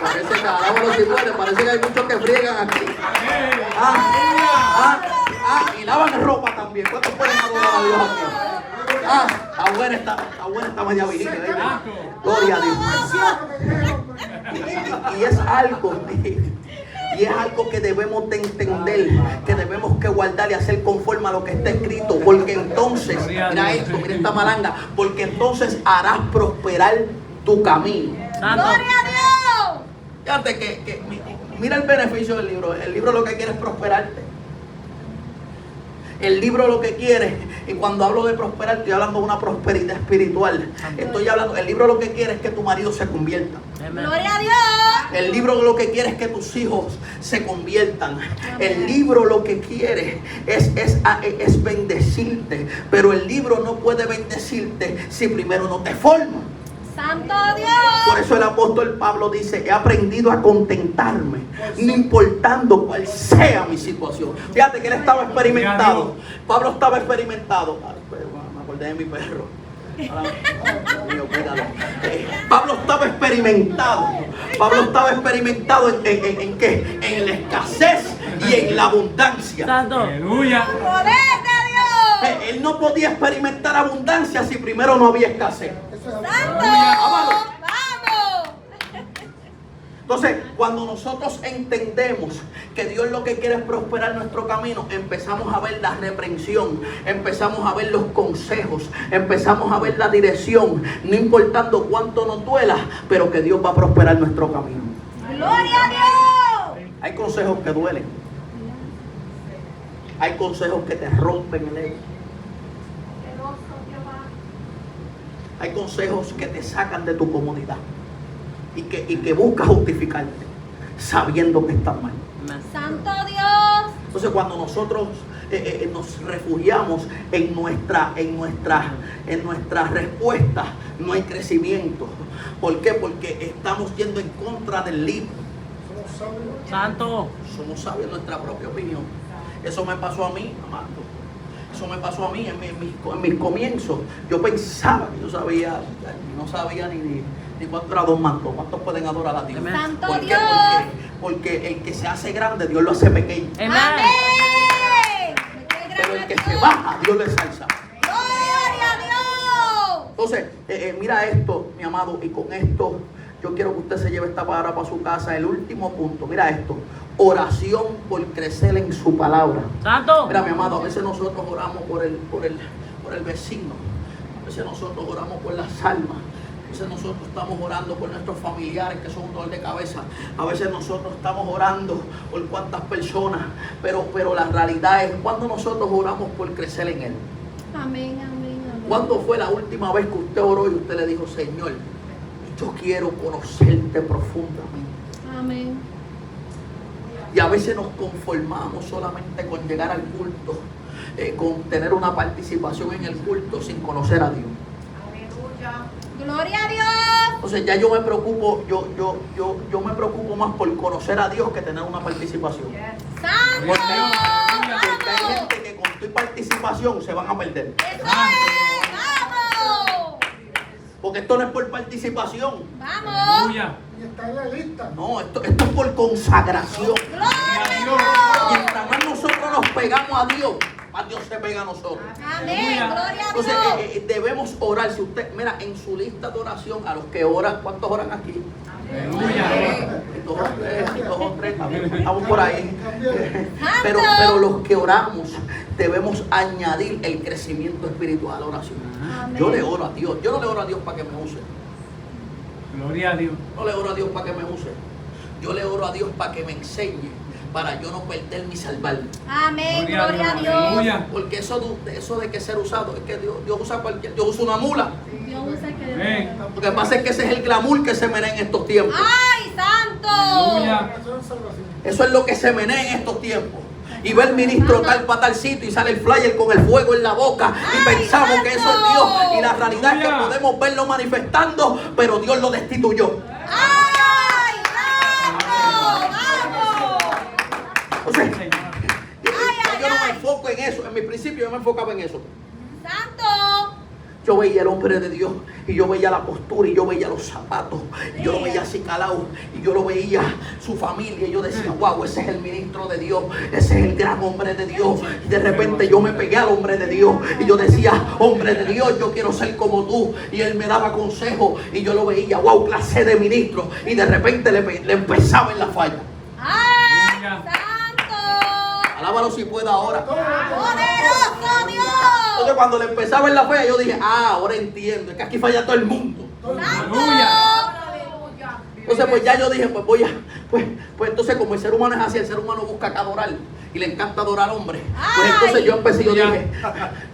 Parece que alábalo si puede, parece que hay muchos que friegan aquí. Y lavan ropa también. ¿Cuántos pueden adorar a Dios aquí? Está buena esta media viril. Gloria a Dios. Y es algo. Y es algo que debemos de entender, que debemos que guardar y hacer conforme a lo que está escrito, porque entonces, mira esto, mira esta malanga, porque entonces harás prosperar tu camino. Santo. ¡Gloria a Dios! Fíjate que mira el beneficio del libro. El libro lo que quiere es prosperarte. El libro lo que quiere, y cuando hablo de prosperar, estoy hablando de una prosperidad espiritual. Estoy hablando, el libro lo que quiere es que tu marido se convierta. Amen. ¡Gloria a Dios! El libro lo que quiere es que tus hijos se conviertan. El libro lo que quiere es bendecirte. Pero el libro no puede bendecirte si primero no te forma. ¡Santo Dios! Por eso el apóstol Pablo dice, he aprendido a contentarme, no importando cuál sea mi situación. Fíjate que él estaba experimentado. Pablo estaba experimentado. Me acordé de mi perro. Mío, cuídalo. Pablo estaba experimentado. Pablo estaba experimentado en qué? En la escasez y en la abundancia. Santo. Aleluya. ¡Poder de Dios! Él no podía experimentar abundancia si primero no había escasez. ¡Santo! Vamos. ¡Vamos! Entonces, cuando nosotros entendemos que Dios lo que quiere es prosperar nuestro camino, empezamos a ver la reprensión, empezamos a ver los consejos, empezamos a ver la dirección, no importando cuánto nos duela, pero que Dios va a prosperar nuestro camino. ¡Gloria a Dios! Hay consejos que duelen. Hay consejos que te rompen el ego. Hay consejos que te sacan de tu comodidad y que buscas justificarte sabiendo que estás mal. Amen. ¡Santo Dios! Entonces cuando nosotros nos refugiamos en nuestra respuesta, no hay crecimiento. ¿Por qué? Porque estamos yendo en contra del libro. Santo. Somos sabios en nuestra propia opinión. Eso me pasó a mí, amado. Eso me pasó a mí en mis comienzos. Yo pensaba que yo sabía, no sabía ni cuánto era 2 más 2. ¿Cuántos pueden adorar a Dios? Amén. ¡Santo ¿Por qué? Dios! Porque el que se hace grande, Dios lo hace pequeño. Amen. ¡Amén! Pero el que se baja, Dios le salsa. ¡Gloria a Dios! Entonces, mira esto, mi amado, y con esto yo quiero que usted se lleve esta palabra para su casa. El último punto, mira esto: oración por crecer en su palabra. Santo. Mira, mi amado, a veces nosotros oramos por el vecino, a veces nosotros oramos por las almas, a veces nosotros estamos orando por nuestros familiares que son un dolor de cabeza, a veces nosotros estamos orando por cuántas personas, pero la realidad es cuando nosotros oramos por crecer en Él. Amén, amén, amén. ¿Cuándo fue la última vez que usted oró y usted le dijo, Señor, yo quiero conocerte profundamente? Amén. Y a veces nos conformamos solamente con llegar al culto, con tener una participación en el culto sin conocer a Dios. ¡Gloria a Dios! Entonces ya yo me preocupo, yo me preocupo más por conocer a Dios que tener una participación. ¡Santo! Porque hay ¡Vamos! gente que con tu participación se van a perder. ¡Eso es! ¡Vamos! Porque esto no es por participación. ¡Vamos! Aleluya. Y está en la lista. No, esto es por consagración. ¡Gloria a Dios! Mientras más nosotros nos pegamos a Dios, más Dios se pega a nosotros. Amén, gloria a Entonces Dios. debemos orar. Si usted, mira, en su lista de oración, a los que oran, ¿cuántos oran aquí? Aleluya. 2 o 3, estamos por ahí. Pero los que oramos debemos añadir el crecimiento espiritual a la oración. Amén. Yo le oro a Dios. Yo no le oro a Dios para que me use. Gloria a Dios. No le oro a Dios para que me use. Yo le oro a Dios para que me enseñe, para yo no perder mi salvarme. Amén, gloria a Dios. Aleluya. Porque eso de que ser usado, es que Dios usa Dios usa una mula. Dios usa que Amén. Lo que pasa es que ese es el glamour que se menea en estos tiempos. ¡Ay, santo! Aleluya. Eso es lo que se menea en estos tiempos. Y ve el ministro tal para tal sitio y sale el flyer con el fuego en la boca y ¡Ay, pensamos que eso es santo! Dios. Y la realidad es que Aleluya. podemos verlo manifestando, pero Dios lo destituyó. ¡Ay, santo! ¡Vamos! O sea, Señor. yo no me enfoco en eso. En mi principio yo me enfocaba en eso. Yo veía el hombre de Dios y yo veía la postura y yo veía los zapatos y yo lo veía así calado y yo lo veía su familia y yo decía, wow, ese es el ministro de Dios, ese es el gran hombre de Dios. Y de repente yo me pegué al hombre de Dios y yo decía, hombre de Dios, yo quiero ser como tú. Y él me daba consejos y yo lo veía, wow, clase de ministro. Y de repente le empezaba en la falla. ¡Ay, Aleluya. santo! Alábalo si pueda ahora. ¡Poderoso Dios! Entonces cuando le empezaba en la falla yo dije, ahora entiendo, es que aquí falla todo el mundo. Aleluya. Entonces pues ya yo dije, pues voy a, pues entonces como el ser humano es así, el ser humano busca que adorar y le encanta adorar al hombre. Pues entonces yo empecé, yo dije,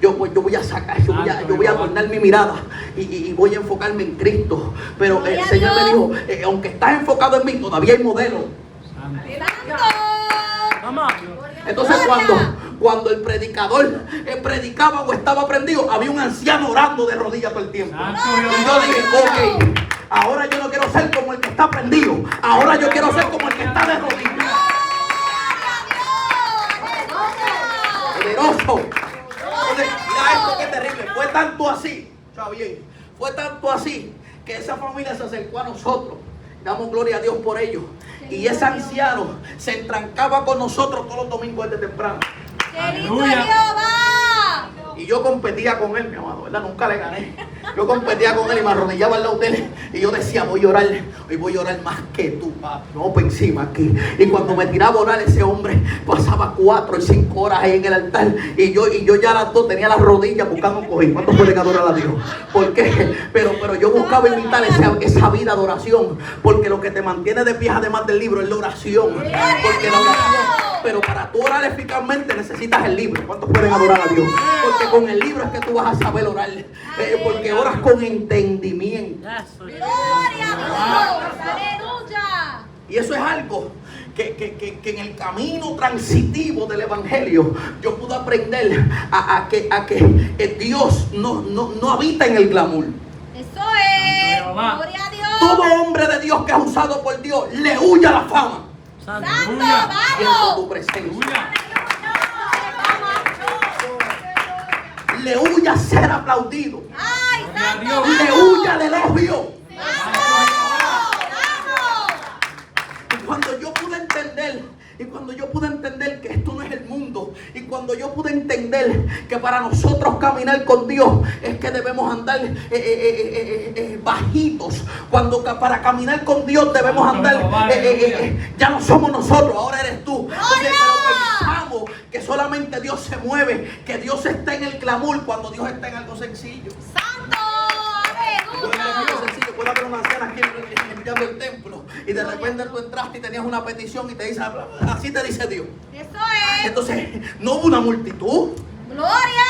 yo voy a sacar, yo voy a adornar mi mirada y voy a enfocarme en Cristo. Pero el Señor me dijo, aunque estás enfocado en mí, todavía hay modelos. ¡Santo! Vamos. Entonces cuando el predicador predicaba o estaba prendido, había un anciano orando de rodillas todo el tiempo. Santo Y yo dije, ok, ahora yo no quiero ser como el que está prendido, ahora yo quiero ser como el que está de rodillas. Poderoso. Entonces, mira esto que terrible. Fue tanto así, está bien, fue tanto así que esa familia se acercó a nosotros. Damos gloria a Dios por ellos. Y ese anciano se entrancaba con nosotros todos los domingos desde temprano. ¡Qué lindo Aleluya. Jehová! Y yo competía con él, mi amado, ¿verdad? Nunca le gané. Yo competía con él y me arrodillaba al lado de él. Y yo decía, voy a orar, hoy voy a orar más que tú, papi. No, por encima aquí. Y cuando me tiraba a orar, ese hombre pasaba 4 y 5 horas ahí en el altar. Y yo ya a las 2 tenía las rodillas buscando un cojín. ¿Cuántos pueden adorar a Dios? ¿Por qué? Pero yo buscaba imitar esa vida de oración. Porque lo que te mantiene de pie, además del libro, es la oración. Porque la oración... Pero para tú orar eficazmente necesitas el libro. ¿Cuántos pueden adorar a Dios? Porque con el libro es que tú vas a saber orar. Porque oras con entendimiento. ¡Gloria a Dios! ¡Aleluya! Y eso es algo que en el camino transitivo del Evangelio yo pude aprender a que Dios no habita en el glamour. ¡Eso es! Jehová. ¡Gloria a Dios! Todo hombre de Dios que es usado por Dios le huye a la fama. ¡Santo! Aleluya. Siento ¡Vamos! tu presencia. Aleluya. Le huye a ser aplaudido. ¡Ay, Gloria a santo! Dios. Le huye al elogio. ¡Vamos! Y cuando yo pude entender que esto no es el mundo, y cuando yo pude entender que para nosotros caminar con Dios es que debemos andar bajitos, cuando para caminar con Dios debemos andar, ya no somos nosotros, ahora eres tú. Entonces, pero pensamos que solamente Dios se mueve, que Dios está en el clamor cuando Dios está en algo sencillo. ¡Santo! Yo digo algo ¡Aleluya! sencillo, puede haber una anciana aquí limpiando el templo y de repente tú entraste y tenías una petición y te dice, así te dice Dios. ¡Eso es! Entonces, no hubo una multitud, ¡Gloria!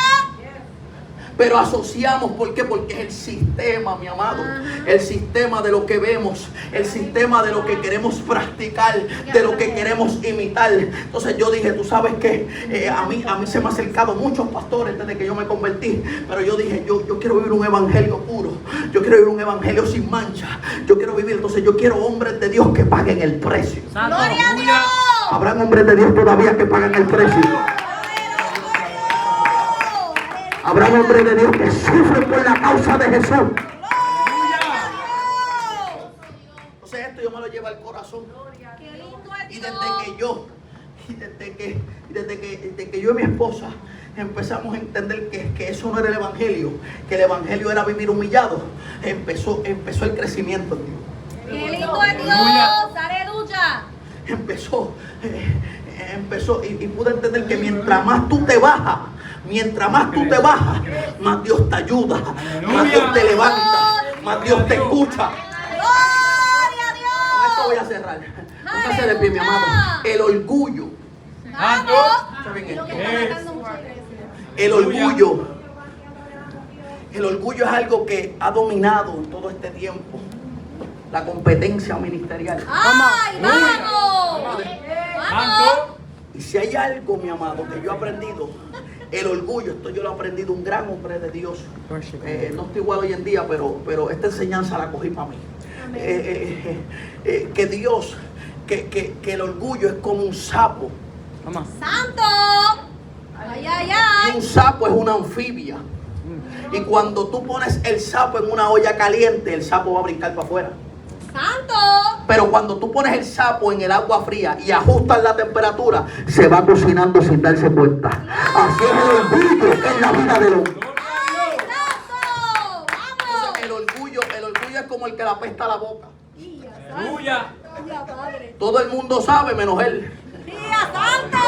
pero asociamos, ¿por qué? Porque es el sistema, mi amado, el sistema de lo que vemos, el sistema de lo que queremos practicar, de lo que queremos imitar. Entonces yo dije, tú sabes que a mí se me han acercado muchos pastores desde que yo me convertí, pero yo dije, yo quiero vivir un evangelio puro, yo quiero vivir un evangelio sin mancha, yo quiero vivir, entonces yo quiero hombres de Dios que paguen el precio. Santo. ¡Gloria a Aleluya. Dios! Habrán hombres de Dios todavía que pagan el precio. Habrán hombres de Dios que sufren por la causa de Jesús. Entonces esto yo me lo llevo al corazón. ¡Qué lindo es Y Dios! desde que yo y mi esposa empezamos a entender que eso no era el evangelio, que el evangelio era vivir humillado, empezó el crecimiento en Dios. ¡Qué lindo es Dios! ¡Aleluya! Empezó y pude entender que mientras más tú te bajas, más Dios te ayuda, más Dios te levanta, más Dios te escucha. ¡Gloria a Con esto voy Dios! a cerrar. Póngase de pie, mi amado. El orgullo. Santo. ¿Saben esto? Es. El orgullo es algo que ha dominado todo este tiempo. La competencia ministerial. ¡Ay, vamos! ¡Vamos! Santo. Y si hay algo, mi amado, que yo he aprendido, el orgullo, esto yo lo he aprendido un gran hombre de Dios. No estoy igual hoy en día, pero esta enseñanza la cogí para mí. Que Dios, que el orgullo es como un sapo. Vamos. ¡Santo! ¡Ay, ay, Y ay! un sapo es una anfibia. Y cuando tú pones el sapo en una olla caliente, el sapo va a brincar para afuera. Santo. Pero cuando tú pones el sapo en el agua fría y ajustas la temperatura, se va cocinando sin darse cuenta. Así es el orgullo en la vida del hombre. Santo. Vamos. Entonces, el orgullo es como el que le apesta la boca. Aleluya. Día, Padre. Todo el mundo sabe menos él. Día, Santo.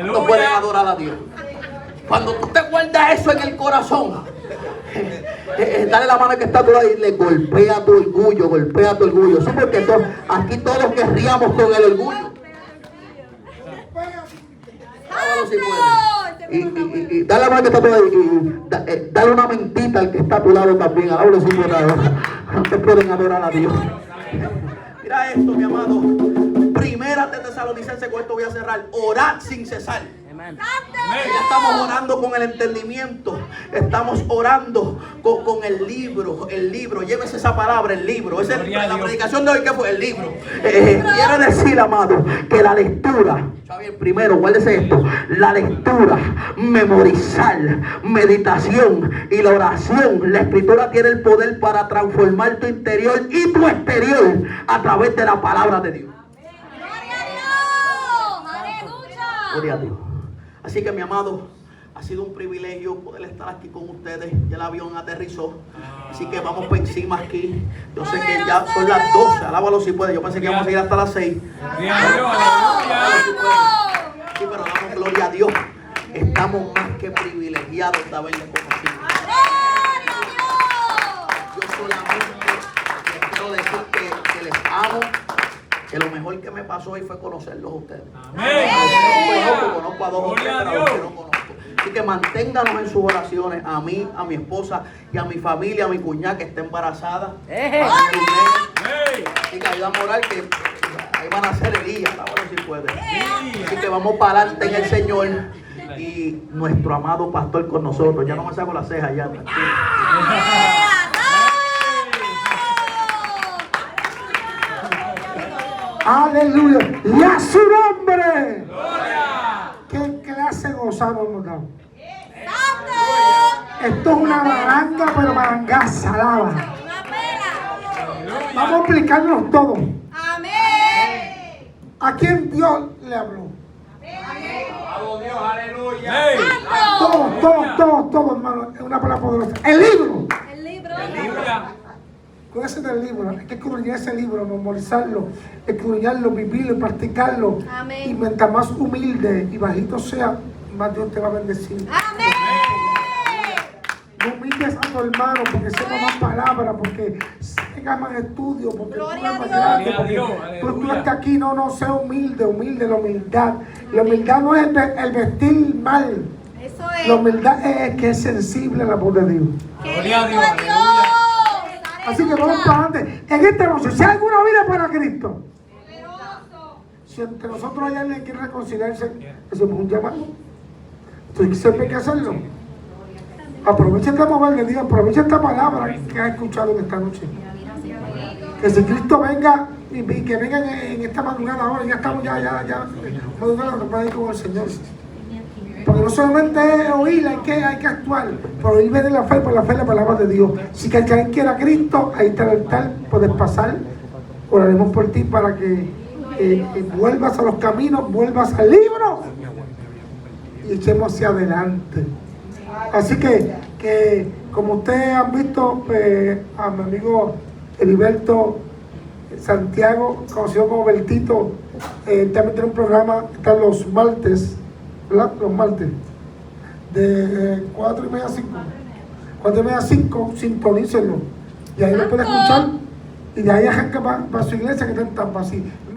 No pueden Aleluya. adorar a Dios. Cuando tú te guardas eso en el corazón, dale la mano al que está a tu lado y le golpea tu orgullo, golpea tu orgullo. Sí, porque aquí todos querríamos con el orgullo. Hágalo si puede. Y dale la mano al que está a tu lado y dale una mentita al que está a tu lado también. Hágalo si puede. No te pueden adorar a Dios. Mira esto, mi amado. Primera de Tesalonicenses, con esto voy a cerrar. Orad sin cesar. Ya estamos orando con el entendimiento. Estamos orando con el libro. El libro, llévese esa palabra, el libro. Esa es la predicación de hoy. ¿Qué fue? El libro. Quiere decir, amado, que la lectura, ¿saben? Primero, guárdese esto: la lectura, memorizar, meditación y la oración. La escritura tiene el poder para transformar tu interior y tu exterior a través de la palabra de Dios. Gloria a Dios. Aleluya. Gloria a Dios. Así que, mi amado, ha sido un privilegio poder estar aquí con ustedes. Ya el avión aterrizó. Así que vamos por encima aquí. Yo sé que ya son las 12. Alábalo si puede. Yo pensé que íbamos a seguir hasta las 6. Gloria a Dios. Aleluya. Sí, pero damos gloria a Dios. Estamos más que privilegiados de haberle conocido. Gloria a Dios. Yo solamente les quiero decir que les amo. Que lo mejor que me pasó hoy fue conocerlos a ustedes. Amén. Conozco a dos o tres, pero a los que no conozco. Así que manténganos en sus oraciones, a mí, a mi esposa y a mi familia, a mi cuñada que está embarazada. A mi nene. Así que ayúdame a orar que ahí van a ser Elías, ahora si puede. Así que vamos para adelante en el Señor y nuestro amado pastor con nosotros. Ya no me saco las cejas ya, tranquilo. Aleluya. Y a su nombre. ¿Qué clase gozamos hemos dado? Esto es una baranga, pero barangaza, alaba. Una pena. Vamos a explicarnos todo. Amén. ¿A quién Dios le habló? Hey. Todo, hermano. Es una palabra poderosa. El libro. El libro. Aleluya. Cuídese del libro. Hay que escudriñar ese libro, memorizarlo, escudriñarlo, vivirlo y practicarlo. Amén. Y mientras más humilde y bajito sea, más Dios te va a bendecir. Amén. No humildes a tu hermano porque sepa más palabras, porque tenga más estudio, porque Gloria tú a eres más Dios. grande, Gloria a porque Dios, tú aleluya. estás aquí, no, sea humilde, la humildad. La humildad no es el vestir mal, Eso la es. humildad es que es sensible a la voz de Dios. Gloria a Dios. Dios. Así que vamos para adelante. En esta noche, si alguna vida para Cristo, si entre nosotros hay alguien que quiere reconciliarse, hacemos un llamado. Entonces siempre hay que hacerlo. Aprovecha este momento, le digo, aprovecha esta palabra que has escuchado en esta noche. Que si Cristo venga y que venga en esta madrugada ahora, ya estamos ya madrugada, nos va a ir con el Señor. Porque no solamente es oír, hay que actuar. Por oír viene la fe, por la fe la palabra de Dios. Si que alguien quiera a Cristo, ahí está el altar, puedes pasar. Oraremos por ti para que vuelvas a los caminos, vuelvas al libro y echemos hacia adelante. Así que como ustedes han visto, a mi amigo Heriberto Santiago, conocido como Bertito, también tiene un programa, está los martes, ¿verdad? Los martes, de 4:30 a 5. 4:30 a 5, sintonícenlo. Y ahí lo puede escuchar. Y de ahí arranca para su iglesia que está en Tampa, así.